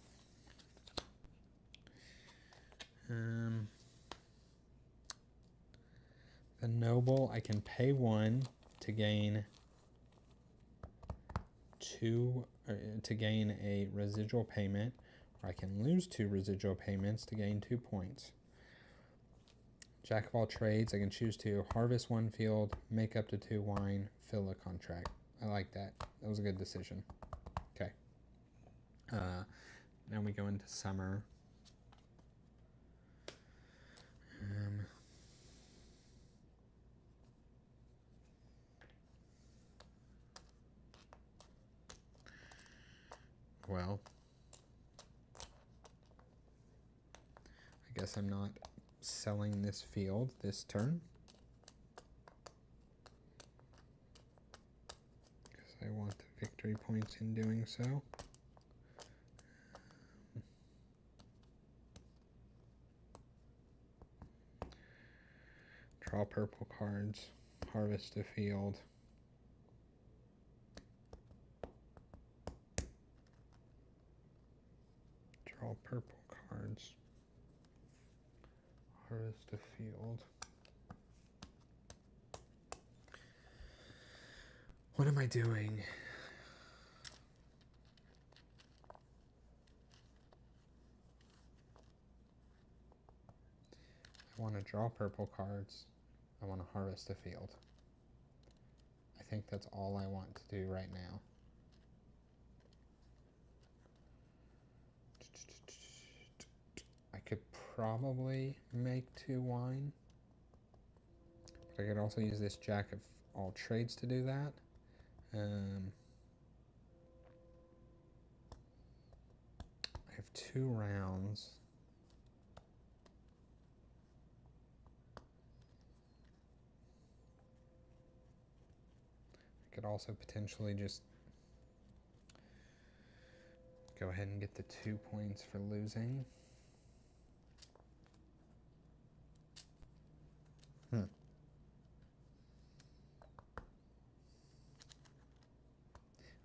The noble, I can pay 1 to gain 2, to gain a residual payment, or I can lose 2 residual payments to gain 2 points. Jack of all trades, I can choose to harvest 1 field, make up to 2 wine, fill a contract. I like that. That was a good decision. Okay. Now we go into summer. Well, I guess I'm not selling this field this turn, because I want the victory points in doing so. Draw purple cards, harvest a field. Draw purple cards, harvest a field. What am I doing? I want to draw purple cards. I want to harvest a field. I think that's all I want to do right now. I could probably make 2 wine, but I could also use this Jack of all trades to do that. I have 2 rounds. I could also potentially just go ahead and get the 2 points for losing.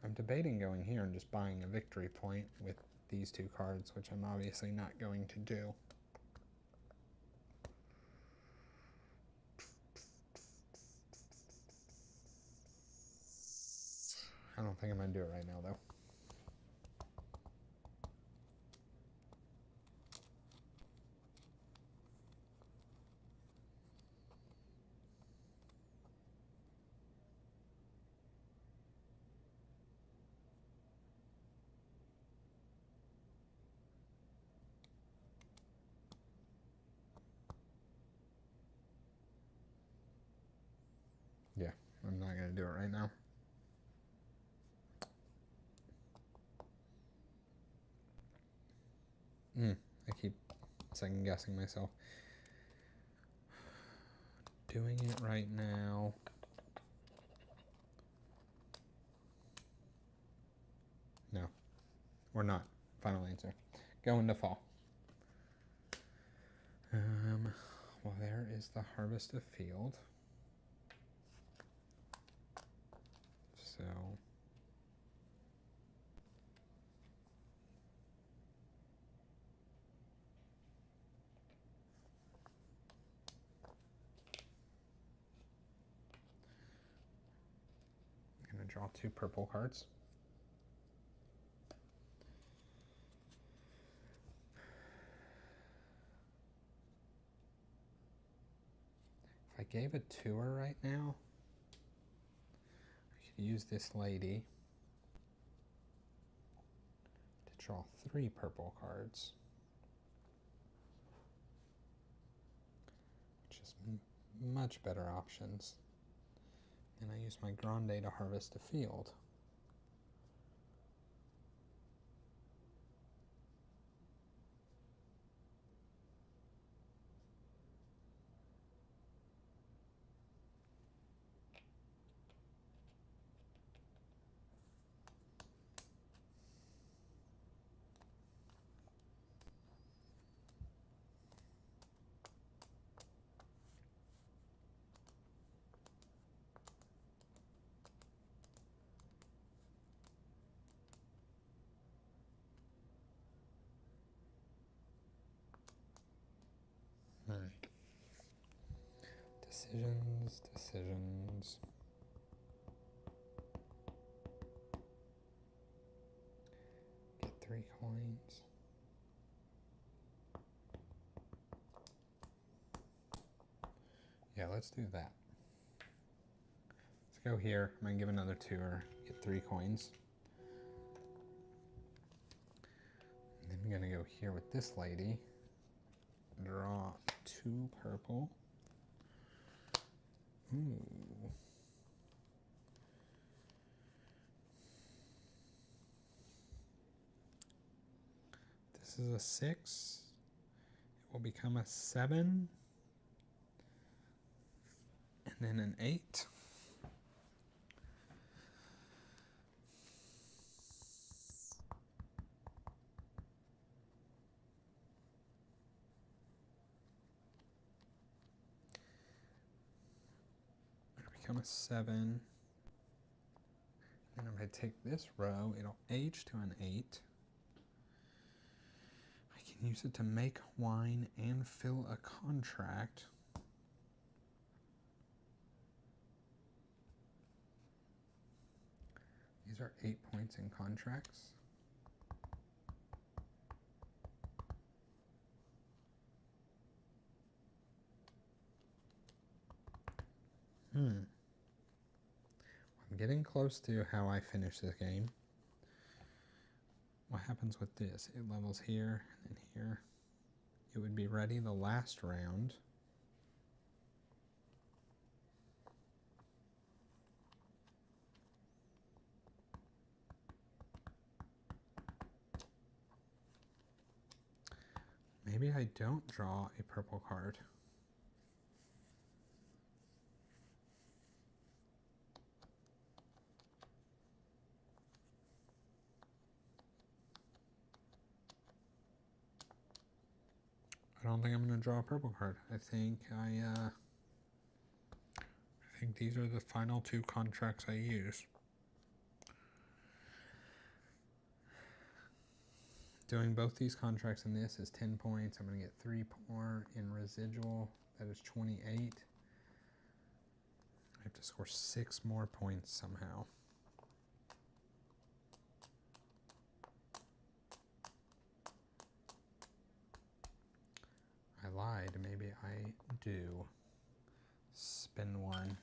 I'm debating going here and just buying a victory point with these 2 cards, which I'm obviously not going to do. I don't think I'm going to do it right now, though. Yeah, I'm not going to do it right now. I keep second guessing myself. Doing it right now. No, we're not. Final answer. Go into fall. Well, there is the harvested field. So I'm going to draw 2 purple cards. If I gave a tour right now, I could use this lady to draw 3 purple cards, which is much better options. And I use my Grande to harvest a field. Decisions. Get 3 coins. Yeah, let's do that. Let's go here. I'm going to give another tour. Get 3 coins. And then I'm going to go here with this lady. Draw 2 purple. Ooh. This is a 6. It will become a 7. And then an 8. Become a 7. And if I take this row, it'll age to an 8. I can use it to make wine and fill a contract. These are 8 points in contracts. I'm getting close to how I finish this game. What happens with this? It levels here and then here. It would be ready the last round. Maybe I don't draw a purple card. I don't think I'm going to draw a purple card. I think I think these are the final 2 contracts I use. Doing both these contracts in this is 10 points. I'm going to get 3 more in residual. That is 28. I have to score 6 more points somehow. I lied. Maybe I do. Spin 1.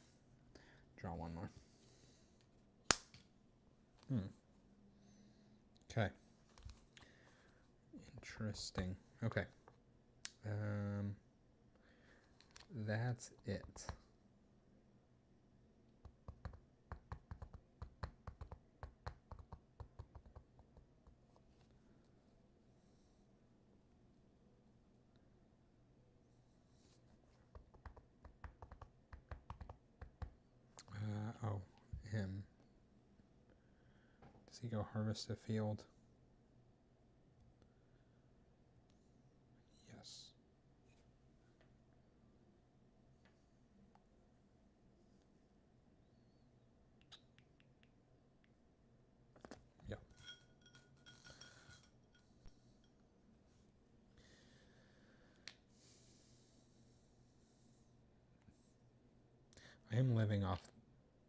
Draw 1 more. Okay. Interesting. Okay. That's it. Does he go harvest a field? Yes. Yep. I am living off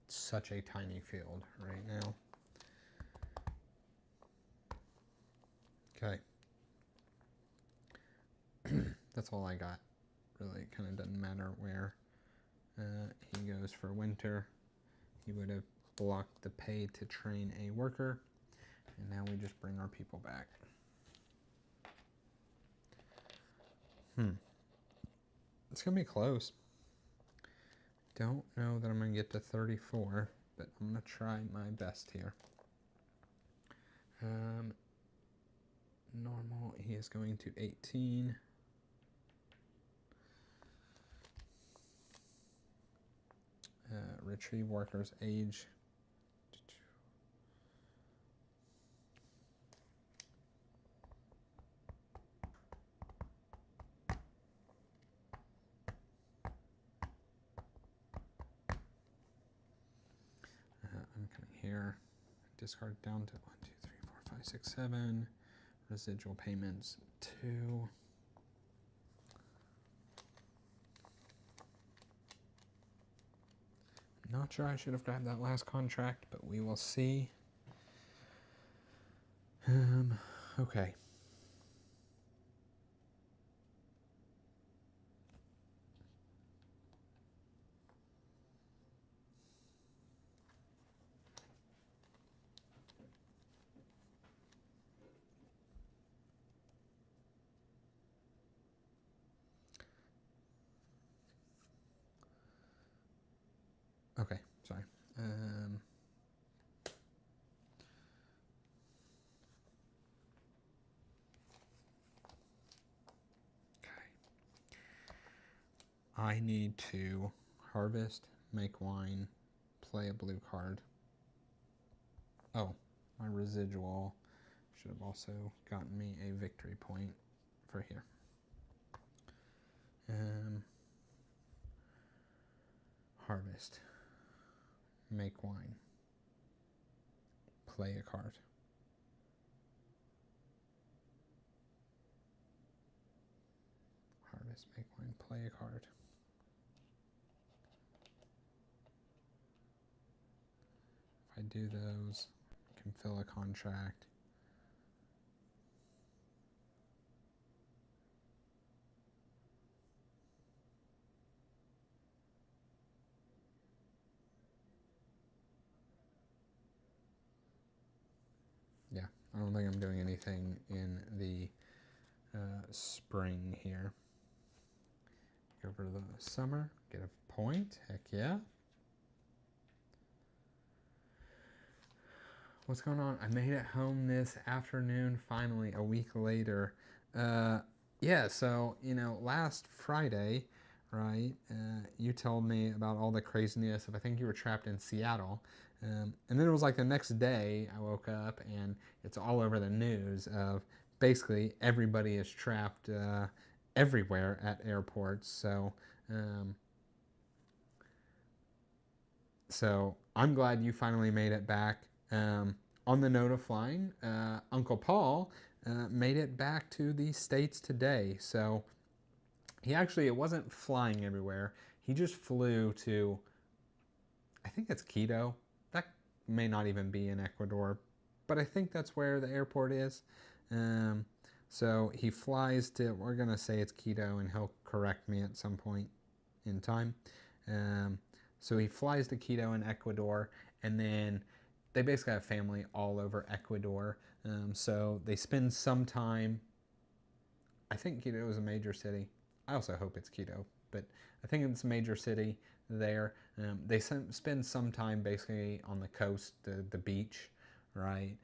such a tiny field right now. Okay. That's all I got. Really, it kind of doesn't matter where he goes for winter. He would have blocked the pay to train a worker, and now we just bring our people back. It's gonna be close. Don't know that I'm gonna get to 34, but I'm gonna try my best here. Normal, he is going to 18. Retrieve workers age. I'm coming here. Discard down to 1, 2, 3, 4, 5, 6, 7. Residual payments 2. Not sure I should have grabbed that last contract, but we will see. Okay. Okay, sorry. I need to harvest, make wine, play a blue card. Oh, my residual should have also gotten me a victory point for here. Harvest, make wine, play a card. Harvest, make wine, play a card. If I do those, I can fill a contract. Yeah, I don't think I'm doing anything in the spring here. Go over to the summer, get a point, heck yeah. What's going on? I made it home this afternoon, finally, a week later. Yeah, so, last Friday, right, you told me about all the craziness of, I think you were trapped in Seattle. And then it was like the next day I woke up and it's all over the news of basically everybody is trapped everywhere at airports. So I'm glad you finally made it back. On the note of flying, Uncle Paul made it back to the States today. So it wasn't flying everywhere. He just flew to, I think it's Quito. That may not even be in Ecuador, but I think that's where the airport is. So he flies to, we're going to say it's Quito, and he'll correct me at some point in time. So he flies to Quito in Ecuador, and then they basically have family all over Ecuador. So they spend some time, I think Quito is a major city. I also hope it's Quito, but I think it's a major city there. They spend some time basically on the coast, the beach, right?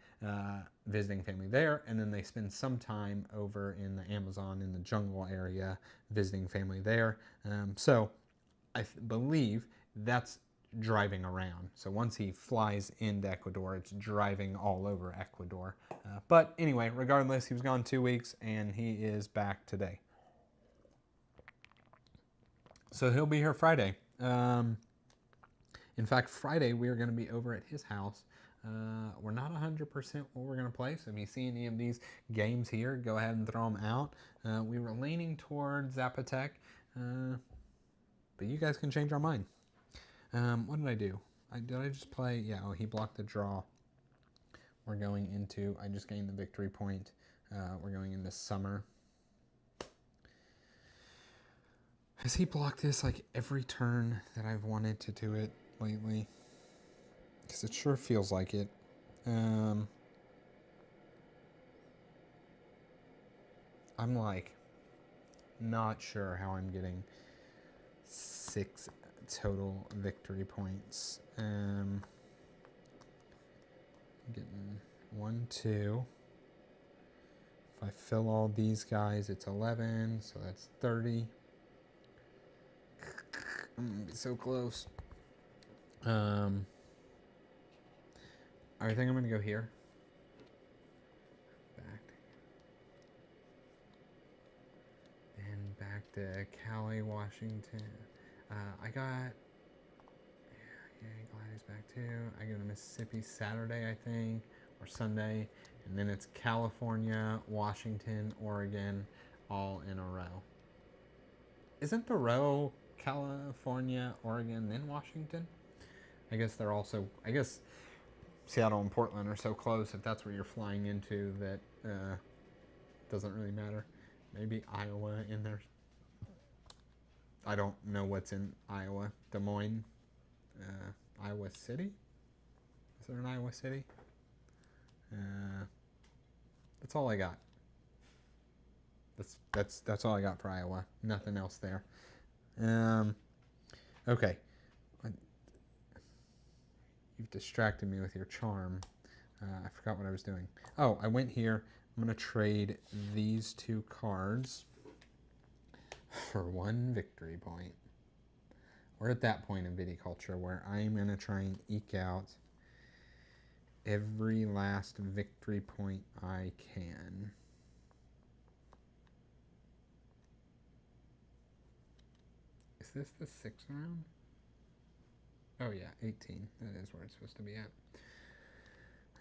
Visiting family there, and then they spend some time over in the Amazon, in the jungle area, visiting family there. So I believe that's driving around. So once he flies into Ecuador, it's driving all over Ecuador. But anyway, regardless, he was gone 2 weeks and he is back today. So he'll be here Friday. In fact, Friday we are going to be over at his house. We're not 100% what we're going to play, so if you see any of these games here, go ahead and throw them out. We were leaning towards Zapotec, but you guys can change our mind. What did I do? Did I just play? Yeah, oh, he blocked the draw. We're going into, I just gained the victory point. We're going into summer. Has he blocked this like every turn that I've wanted to do it lately? Because it sure feels like it. I'm like not sure how I'm getting 6 total victory points. Getting 1, 2. If I fill all these guys, it's 11, so that's 30. I'm gonna be so close. I think I'm gonna go here. Back to Cali, Washington. I got Gladys back too. I go to Mississippi Saturday, I think, or Sunday, and then it's California, Washington, Oregon, all in a row. Isn't the row California, Oregon, then Washington? I guess they're also, I guess Seattle and Portland are so close, if that's where you're flying into, that doesn't really matter. Maybe Iowa in there. I don't know what's in Iowa. Des Moines, Iowa City. Is there an Iowa City? That's all I got. That's all I got for Iowa. Nothing else there. Okay. You've distracted me with your charm. I forgot what I was doing. Oh, I went here. I'm going to trade these 2 cards for 1 victory point. We're at that point in Viticulture where I'm going to try and eke out every last victory point I can. Is this the 6th round? Oh yeah, 18. That is where it's supposed to be at.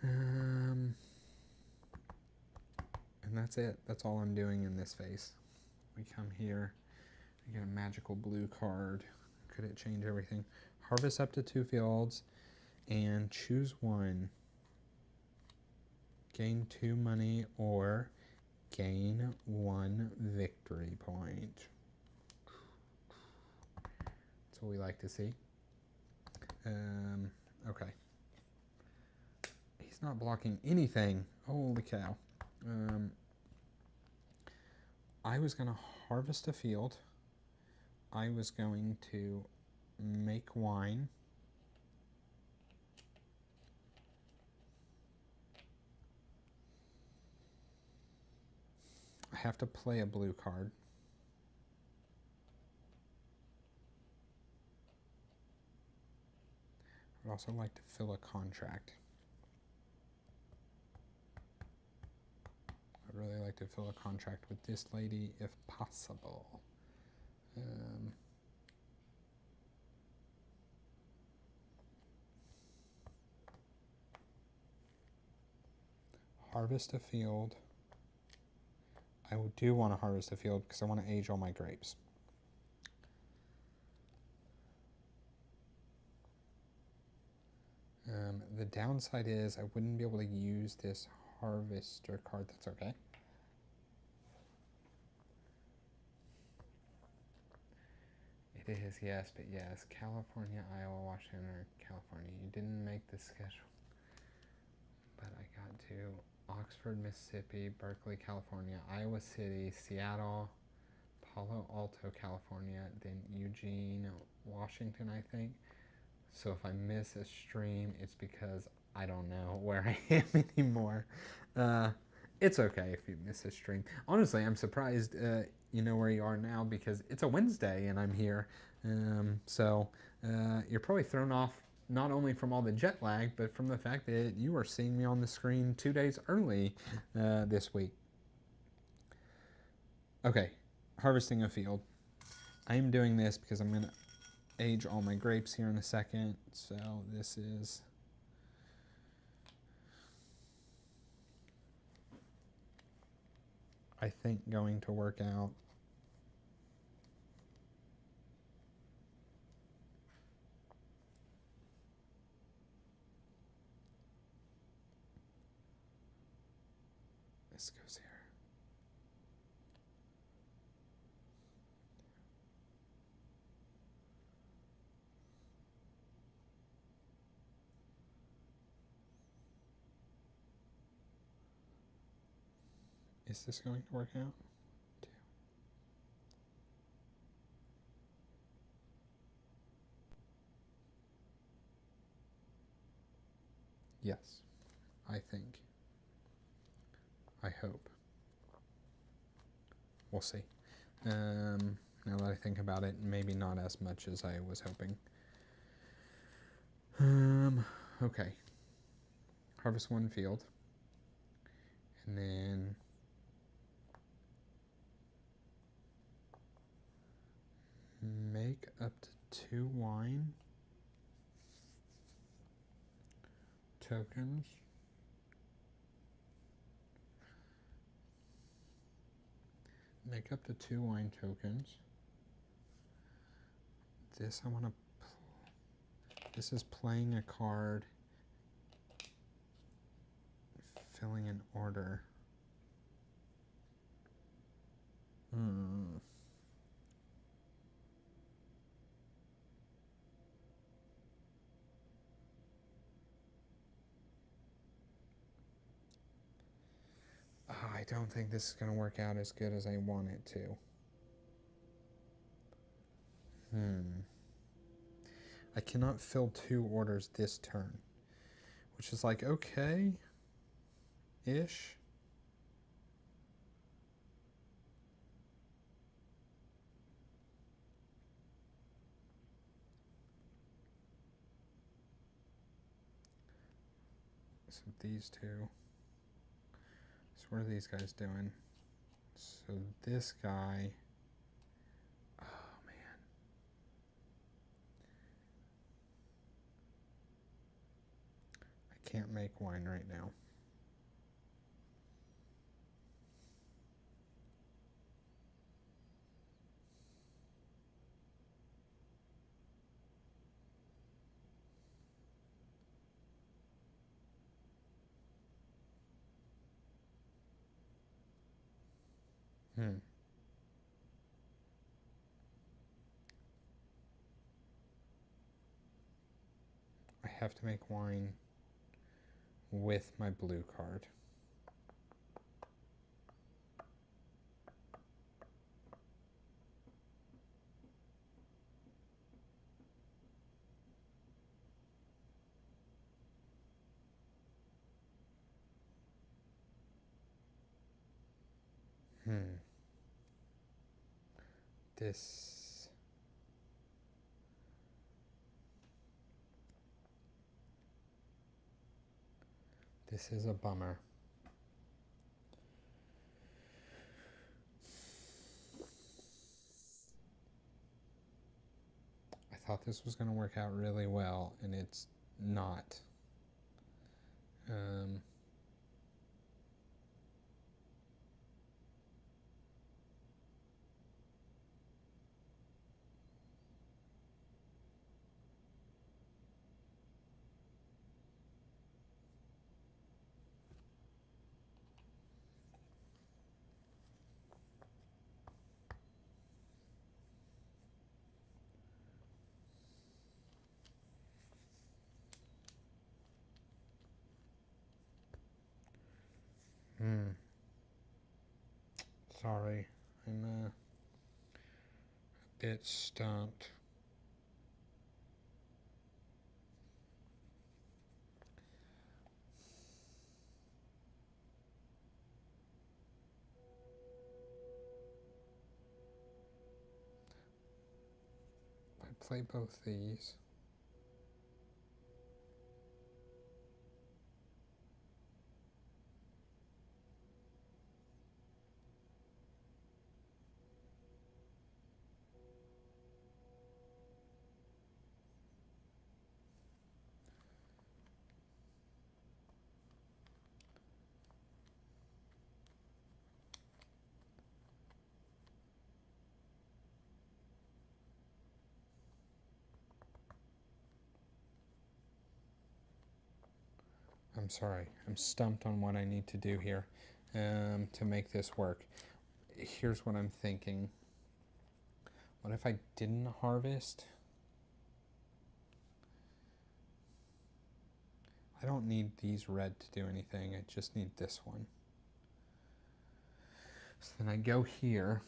And that's it. That's all I'm doing in this phase. We come here. I get a magical blue card. Could it change everything? Harvest up to 2 fields and choose 1. Gain 2 money or gain 1 victory point. That's what we like to see. Okay. He's not blocking anything. Holy cow. I was going to harvest a field. I was going to make wine. I have to play a blue card. I'd also like to fill a contract. I'd really like to fill a contract with this lady if possible. Harvest a field. I do want to harvest a field because I want to age all my grapes. The downside is I wouldn't be able to use this harvester card. That's okay. It is, yes, but yes. California, Iowa, Washington, or California. You didn't make the schedule. But I got to Oxford, Mississippi, Berkeley, California, Iowa City, Seattle, Palo Alto, California, then Eugene, Washington, I think. So if I miss a stream, it's because I don't know where I am anymore. It's okay if you miss a stream. Honestly, I'm surprised you know where you are now because it's a Wednesday and I'm here. So you're probably thrown off not only from all the jet lag, but from the fact that you are seeing me on the screen 2 days early this week. Okay, harvesting a field. I am doing this because I'm going to age all my grapes here in a second. So this is... I think going to work out. This goes here. Is this going to work out? Yes, I think. I hope. We'll see. Now that I think about it, maybe not as much as I was hoping. Okay. Harvest one field. And then make up to 2 wine tokens. Make up to 2 wine tokens. This I want to... This is playing a card, filling an order. I don't think this is going to work out as good as I want it to. I cannot fill 2 orders this turn, which is like, okay-ish. So these 2. So what are these guys doing? So this guy... Oh, man. I can't make wine right now. I have to make wine with my blue card. This is a bummer. I thought this was going to work out really well, and it's not. Sorry, I'm a bit stumped. play both these. I'm sorry, I'm stumped on what I need to do here to make this work. Here's what I'm thinking. What if I didn't harvest? I don't need these red to do anything, I just need this one. So then I go here,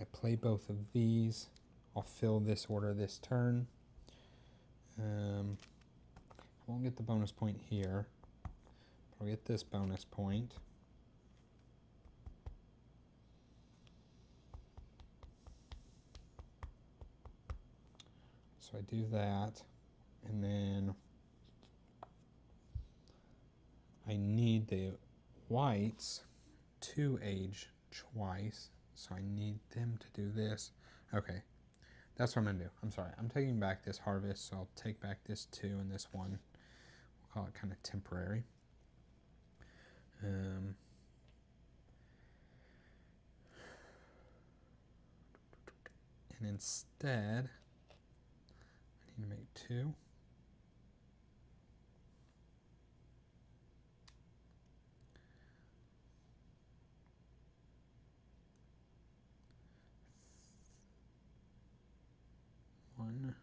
I play both of these, I'll fill this order this turn. I won't get the bonus point here, but I'll get this bonus point. So I do that, and then I need the whites to age twice, so I need them to do this. Okay, that's what I'm gonna do. I'm sorry, I'm taking back this harvest, so I'll take back this 2 and this 1. We'll call it kind of temporary. And instead, I need to make 2. One.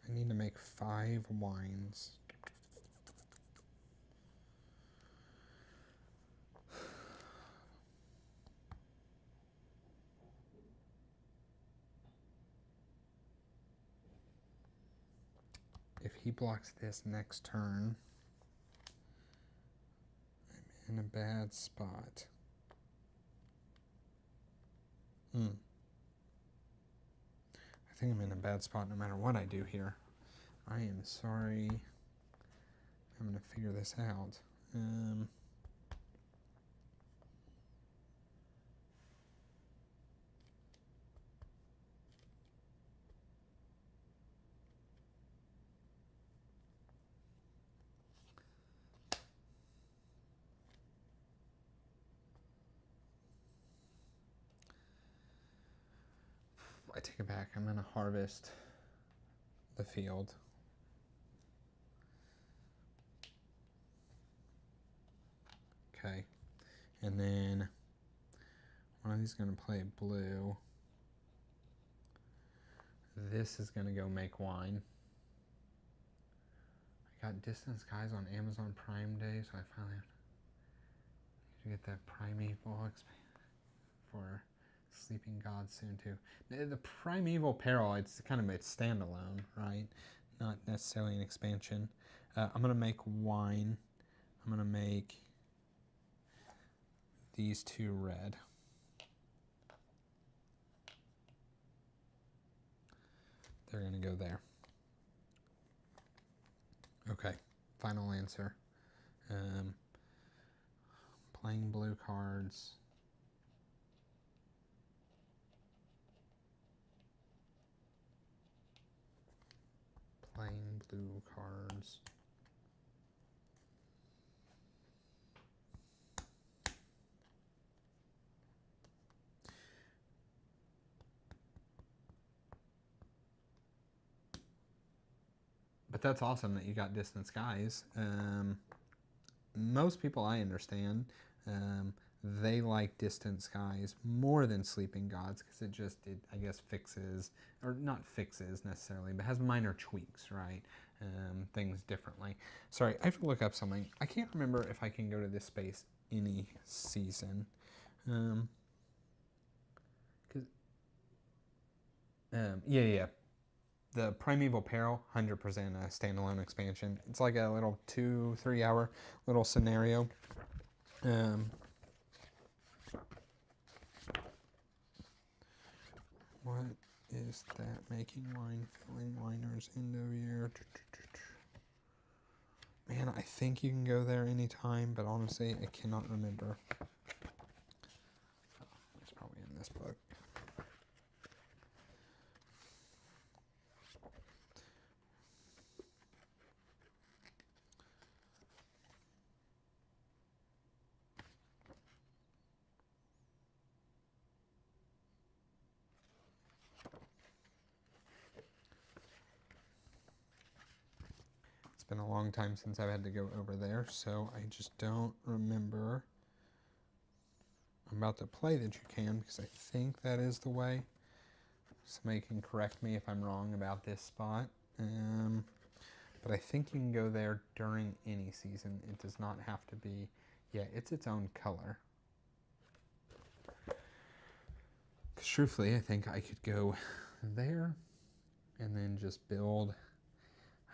I need to make 5 wines. If he blocks this next turn, I'm in a bad spot. I think I'm in a bad spot no matter what I do here. I am sorry. I'm going to figure this out. I take it back. I'm going to harvest the field. Okay. And then one of these is going to play blue. This is going to go make wine. I got Distant Skies on Amazon Prime Day, so I finally have to get that Primeval for Sleeping Gods soon too. The Primeval Peril, it's kind of it's standalone, right? Not necessarily an expansion. I'm gonna make wine. I'm gonna make these 2 red. They're gonna go there. Okay, final answer. Playing blue cards. Playing blue cards. But that's awesome that you got Distant Skies. Most people I understand, they like Distant Skies more than Sleeping Gods because it I guess fixes, or not fixes necessarily, but has minor tweaks, right? Things differently. Sorry, I have to look up something. I can't remember if I can go to this space any season. Yeah. the Primeval Peril, 100% a standalone expansion. It's like a little 2-3 hour little scenario. What is that? Making wine, filling winers, end of year. Man, I think you can go there anytime, but honestly, I cannot remember. It's probably in this book. It's been a long time since I've had to go over there, so I just don't remember. I'm about to play that you can, because I think that is the way. Somebody can correct me if I'm wrong about this spot. But I think you can go there during any season. It does not have to be, yeah, it's its own color. Because truthfully, I think I could go there and then just build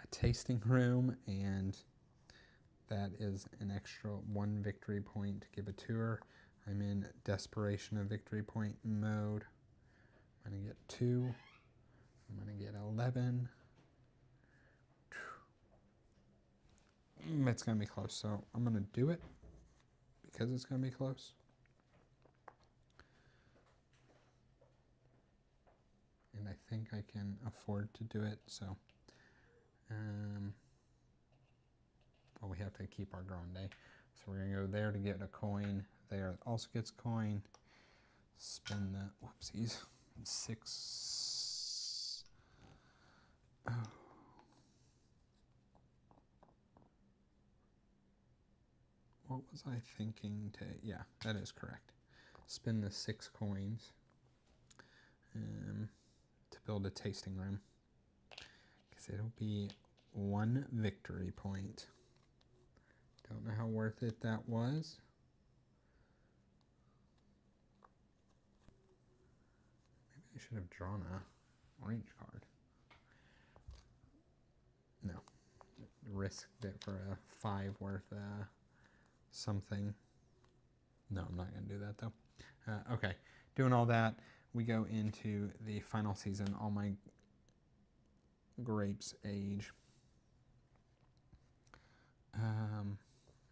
a tasting room, and that is an extra 1 victory point to give a tour. I'm in desperation of victory point mode. I'm going to get 2. I'm going to get 11. It's going to be close, so I'm going to do it because it's going to be close. And I think I can afford to do it, so well, we have to keep our grande. So we're going to go there to get a coin. There also gets coin. Spend the, whoopsies, 6. Oh. What was I thinking to, yeah, that is correct. Spend the 6 coins to build a tasting room. Because it'll be 1 victory point. Don't know how worth it that was. Maybe I should have drawn a orange card. No. Risked it for a 5 worth something. No, I'm not going to do that though. Okay, doing all that, we go into the final season. All my grapes age.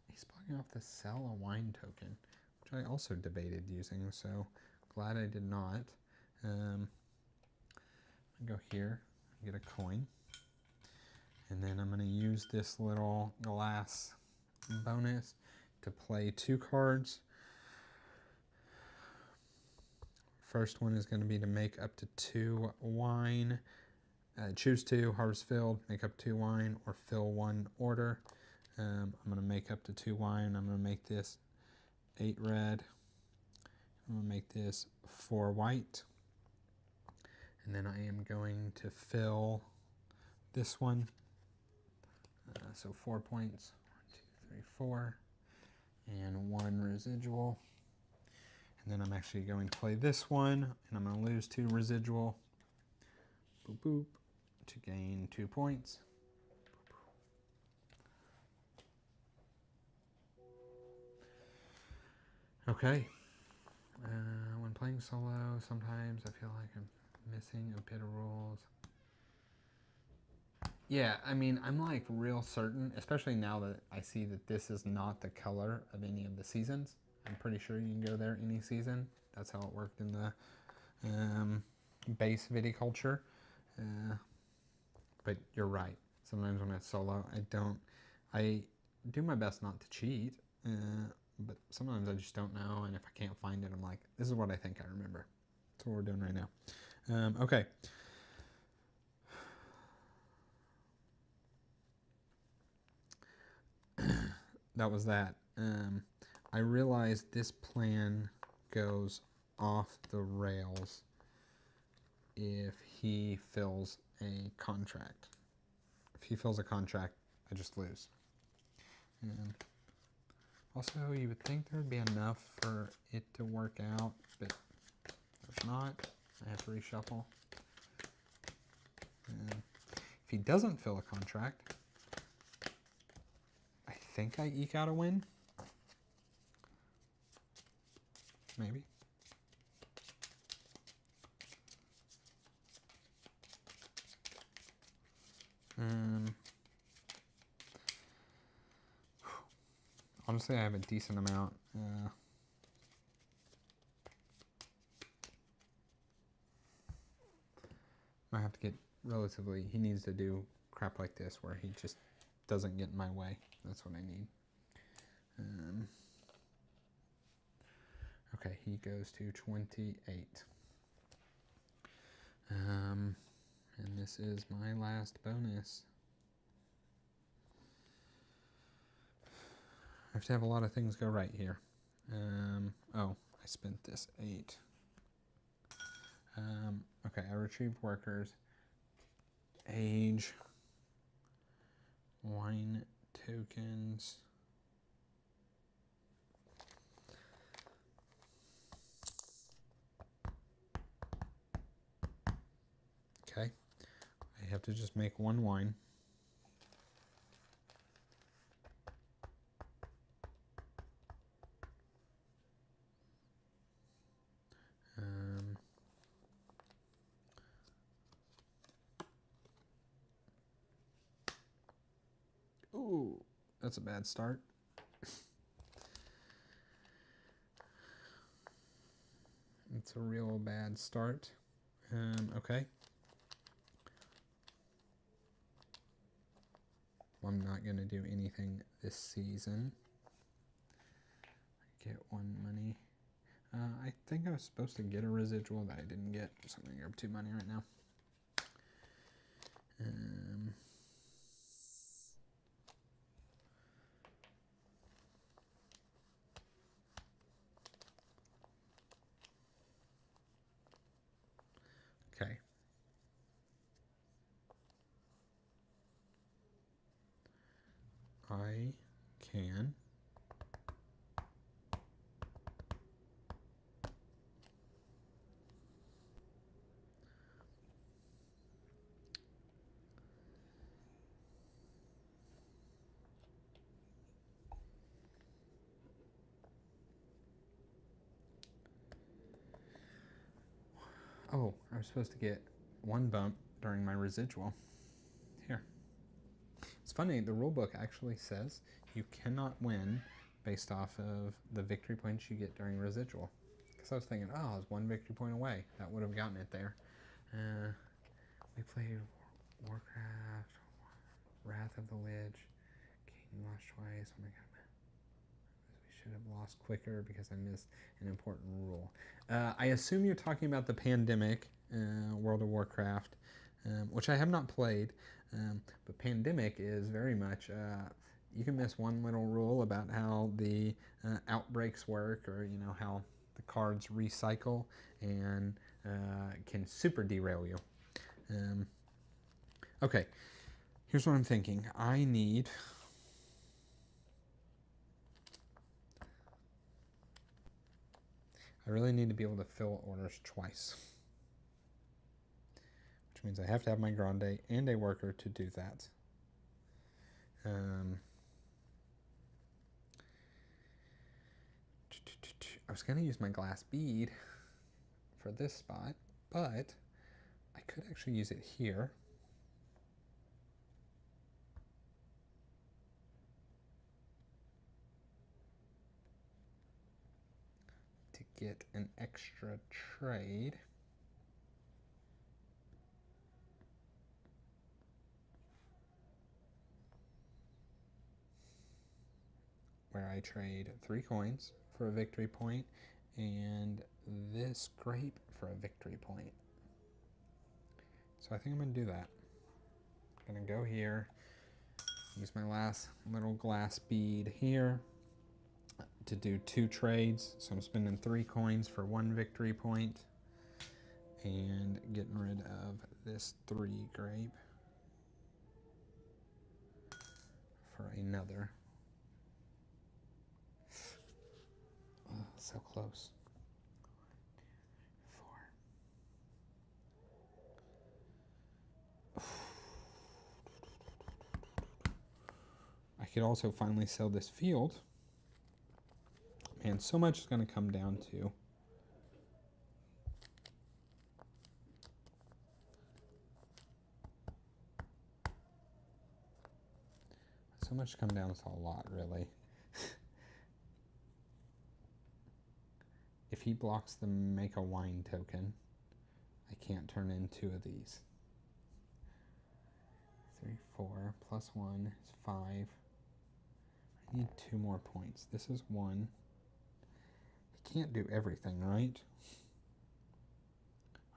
He's blocking off the sell a wine token, which I also debated using, so glad I did not. I go here, get a coin, and then I'm going to use this little glass bonus to play 2 cards. First one is going to be to make up to 2 wine. Choose 2, harvest filled, make up 2 wine, or fill 1 order. I'm going to make up to 2 wine. I'm going to make this 8 red. I'm going to make this 4 white. And then I am going to fill this one. So 4 points. 1, 2, 3, 4. And 1 residual. And then I'm actually going to play this one, and I'm going to lose 2 residual. Boop, boop, to gain 2 points. Okay. When playing solo, sometimes I feel like I'm missing a bit of rules. Yeah, I mean, I'm like real certain, especially now that I see that this is not the color of any of the seasons. I'm pretty sure you can go there any season. That's how it worked in the base Viticulture. But you're right. Sometimes when it's solo, I do my best not to cheat, but sometimes I just don't know, and if I can't find it, I'm like, this is what I think I remember. That's what we're doing right now. Okay. That was that. I realized this plan goes off the rails if he fills a contract. If he fills a contract, I just lose. Also, you would think there would be enough for it to work out, but there's not. I have to reshuffle. And If he doesn't fill a contract, I think I eke out a win. Maybe. Honestly, I have a decent amount. I have to get relatively, he needs to do crap like this where he just doesn't get in my way. That's what I need. Okay, he goes to 28. And this is my last bonus. I have to have a lot of things go right here. Oh, I spent this 8. Okay, I retrieved workers. Age. Wine tokens. Okay, I have to just make 1 wine. Ooh, that's a bad start. It's a real bad start. Okay. I'm not going to do anything this season. I get 1 money. I think I was supposed to get a residual that I didn't get, so I'm going to grab 2 money right now. Okay. I can oh, I was supposed to get 1 bump during my residual. Here. It's funny, the rulebook actually says you cannot win based off of the victory points you get during residual. Because I was thinking, oh, I was 1 victory point away. That would have gotten it there. We played Warcraft, Wrath of the Lich, King lost twice. Oh my god. We should have lost quicker because I missed an important rule. I assume you're talking about the Pandemic, World of Warcraft, which I have not played. But Pandemic is very much, you can miss 1 little rule about how the outbreaks work, or you know how the cards recycle, and can super derail you. Okay, here's what I'm thinking. I really need to be able to fill orders twice. Which means I have to have my grande and a worker to do that. I was going to use my glass bead for this spot, but I could actually use it here. To get an extra trade. Where I trade 3 coins for a victory point and this grape for a victory point. So I think I'm going to do that. I'm going to go here, use my last little glass bead here to do 2 trades. So I'm spending 3 coins for 1 victory point and getting rid of this 3 grape for another. Oh, so close. 4. could also finally sell this field. Man, so much is going to come down to a lot, really. If he blocks the make a wine token, I can't turn in 2 of these. 3, 4, plus 1 is 5. I need 2 more points. This is 1. He can't do everything, right?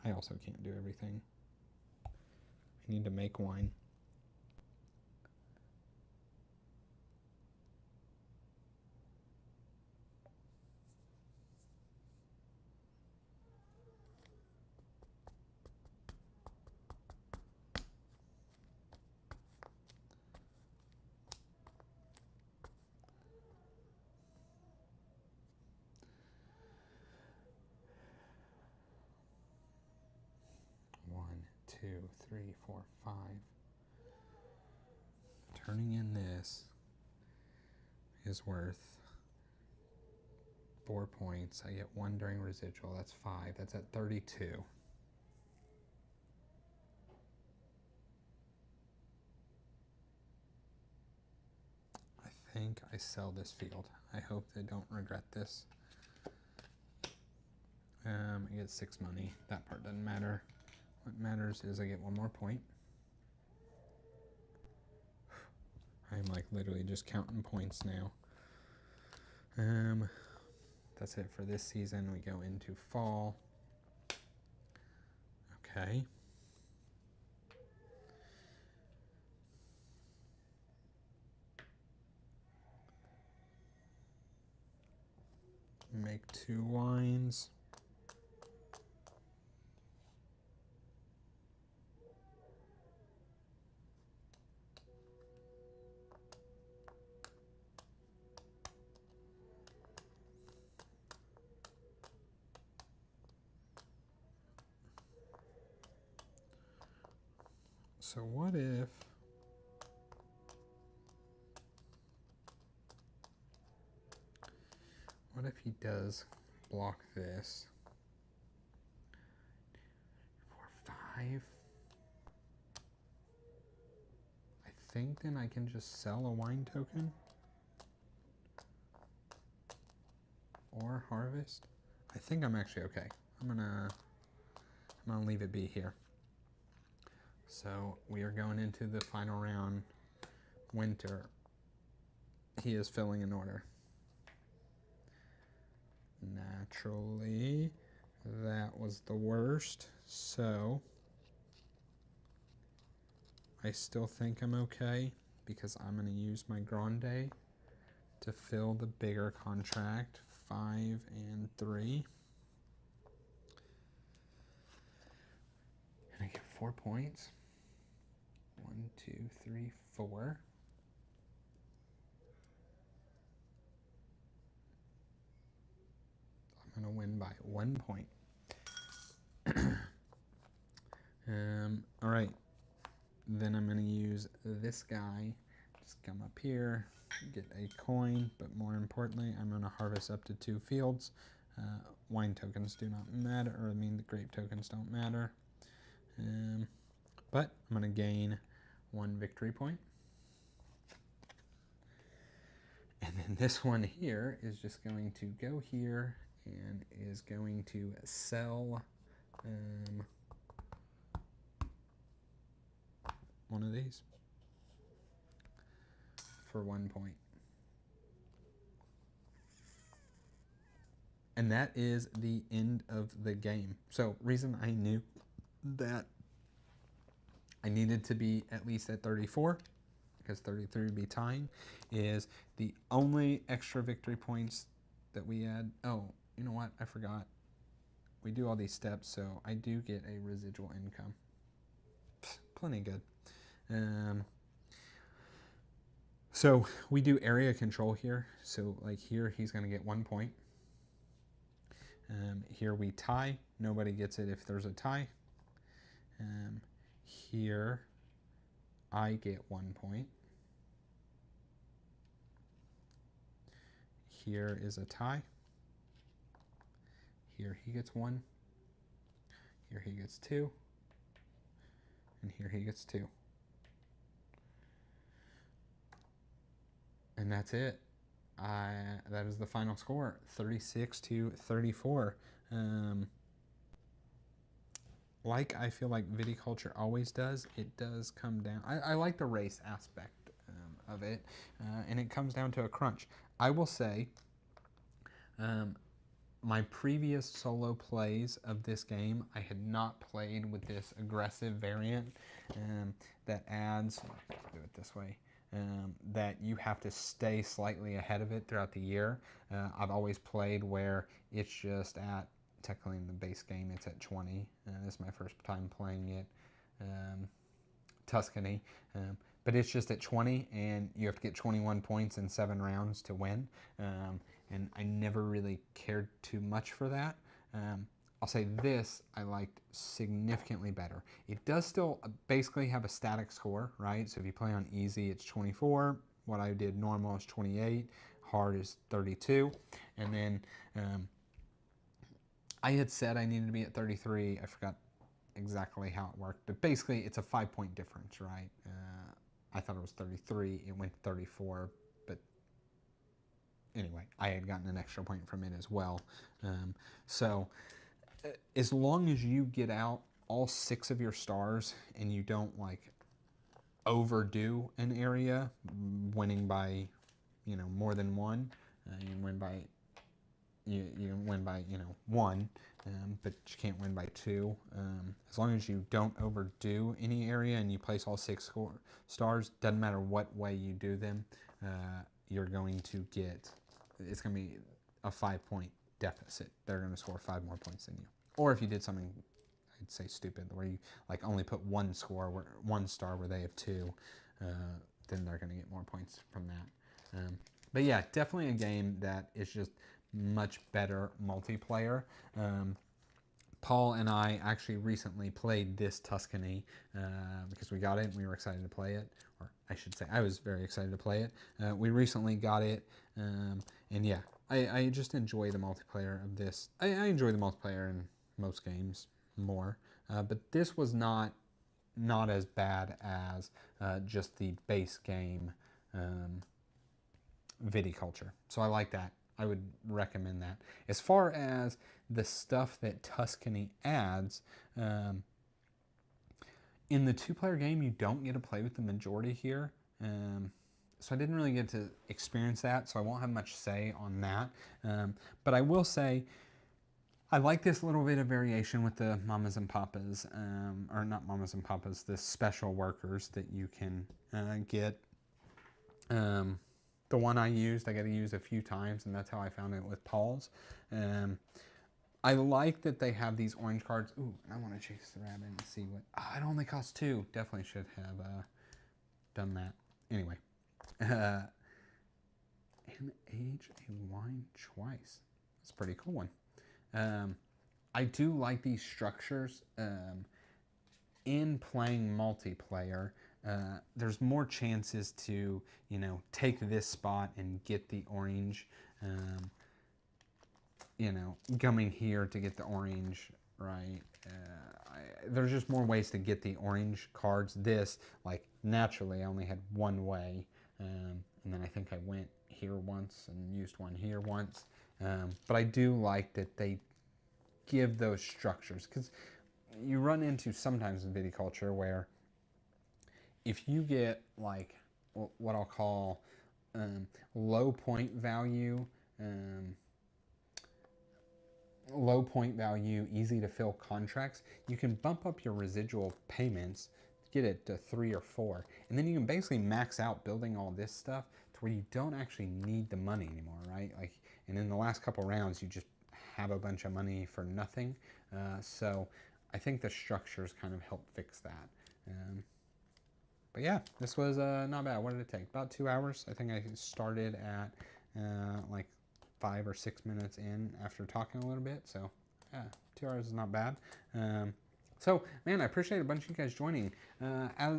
I also can't do everything. I need to make wine. One, 2, 3, 4, 5. Turning in this is worth 4 points. I get 1 during residual. That's 5. That's at 32. I think I sell this field. I hope they don't regret this. I get 6 money. That part doesn't matter. What matters is I get 1 more point. I'm like literally just counting points now. That's it for this season. We go into fall. Okay. Make 2 wines. So what if he does block this? 4, 5. I think then I can just sell a wine token or harvest. I think I'm actually okay. I'm gonna leave it be here. So we are going into the final round. Winter. He is filling an order. Naturally, that was the worst. So I still think I'm okay because I'm going to use my Grande to fill the bigger contract. 5 and 3. And I get 4 points. 1, 2, 3, 4. I'm going to win by 1 point. All right. Then I'm going to use this guy. Just come up here, get a coin, but more importantly, I'm going to harvest up to 2 fields. Wine tokens do not matter, or I mean the grape tokens don't matter. But I'm going to gain 1 victory point. And then this one here is just going to go here and is going to sell one of these for 1 point. And that is the end of the game. So reason I knew that I needed to be at least at 34, because 33 would be tying, is the only extra victory points that we add. Oh, you know what? I forgot. We do all these steps, so I do get a residual income. Plenty good. So we do area control here. So like here, he's going to get 1 point. Here we tie. Nobody gets it if there's a tie. Here I get 1 point. here is a tie. Here he gets 1. Here he gets 2. And here he gets 2. And that's it. That is the final score, 36-34. Like I feel like Viticulture always does, it does come down. I like the race aspect of it, and it comes down to a crunch. I will say, my previous solo plays of this game, I had not played with this aggressive variant that adds, do it this way, that you have to stay slightly ahead of it throughout the year. I've always played where it's just at, technically in the base game, it's at 20. This is my first time playing it, Tuscany. But it's just at 20, and you have to get 21 points in 7 rounds to win. And I never really cared too much for that. I'll say this I liked significantly better. It does still basically have a static score, right? So if you play on easy, it's 24. What I did normal is 28. Hard is 32. And then I had said I needed to be at 33. I forgot exactly how it worked. But basically, it's a 5-point difference, right? I thought it was 33. It went to 34. But anyway, I had gotten an extra point from it as well. So as long as you get out all 6 of your stars and you don't like overdo an area, winning by, more than 1, you win by, you win by, 1, but you can't win by 2. As long as you don't overdo any area and you place all 6 stars, doesn't matter what way you do them, you're going to get, it's going to be a 5-point deficit. They're going to score 5 more points than you. Or if you did something, I'd say stupid, where you like only put 1 star where they have 2, then they're going to get more points from that. But yeah, definitely a game that is just much better multiplayer. Paul and I actually recently played this Tuscany because we got it and we were excited to play it. Or I should say, I was very excited to play it. We recently got it, and yeah, I just enjoy the multiplayer of this. I enjoy the multiplayer in most games more, but this was not as bad as just the base game Viticulture. So I like that. I would recommend that. As far as the stuff that Tuscany adds, in the 2-player game, you don't get to play with the majority here. So I didn't really get to experience that, so I won't have much say on that. But I will say, I like this little bit of variation with the mamas and papas, or not mamas and papas, the special workers that you can get. The one I used, I got to use a few times, and that's how I found it with Paul's. I like that they have these orange cards. Ooh, and I want to chase the rabbit and see what... Oh, it only costs 2. Definitely should have done that. Anyway. And age a wine twice. That's a pretty cool one. I do like these structures. In playing multiplayer, there's more chances to, take this spot and get the orange, coming here to get the orange, right? There's just more ways to get the orange cards. This, like, naturally, I only had one way, and then I think I went here once and used one here once. But I do like that they give those structures, because you run into sometimes in Viticulture where if you get like what I'll call low point value, easy to fill contracts, you can bump up your residual payments to get it to 3 or 4, and then you can basically max out building all this stuff to where you don't actually need the money anymore, right? Like, and in the last couple rounds, you just have a bunch of money for nothing. So I think the structures kind of help fix that. But yeah, this was not bad. What did it take? About 2 hours. I think I started at like 5 or 6 minutes in after talking a little bit. So yeah, 2 hours is not bad. So, man, I appreciate a bunch of you guys joining.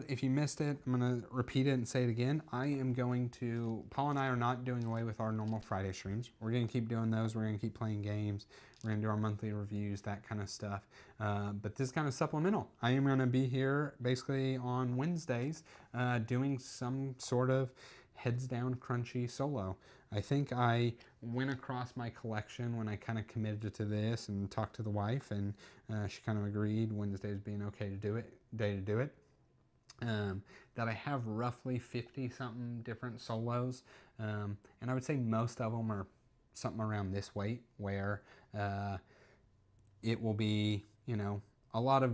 If you missed it, I'm going to repeat it and say it again. Paul and I are not doing away with our normal Friday streams. We're going to keep doing those. We're going to keep playing games. We're going to do our monthly reviews, that kind of stuff. But this is kind of supplemental. I am going to be here basically on Wednesdays doing some sort of heads down crunchy solo. I think I went across my collection when I kind of committed to this and talked to the wife, and she kind of agreed Wednesdays being okay to do it, day to do it. That I have roughly 50 something different solos, and I would say most of them are something around this weight, where it will be, a lot of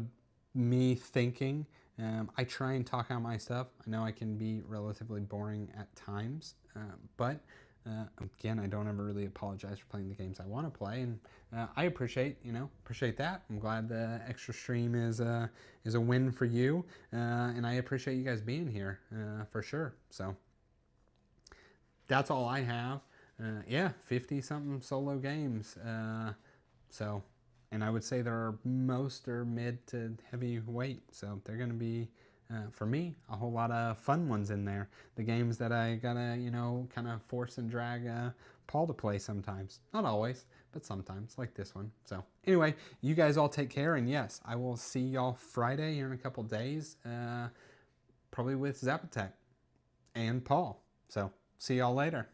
me thinking. I try and talk out my stuff. I know I can be relatively boring at times, but again, I don't ever really apologize for playing the games I want to play, and I appreciate that. I'm glad the extra stream is a win for you, and I appreciate you guys being here for sure. So that's all I have. 50 something solo games. And I would say most are mid to heavyweight, so they're going to be, for me, a whole lot of fun ones in there. The games that I gotta, kind of force and drag Paul to play sometimes. Not always, but sometimes, like this one. So anyway, you guys all take care, and yes, I will see y'all Friday here in a couple days, probably with Zapatec and Paul. So see y'all later.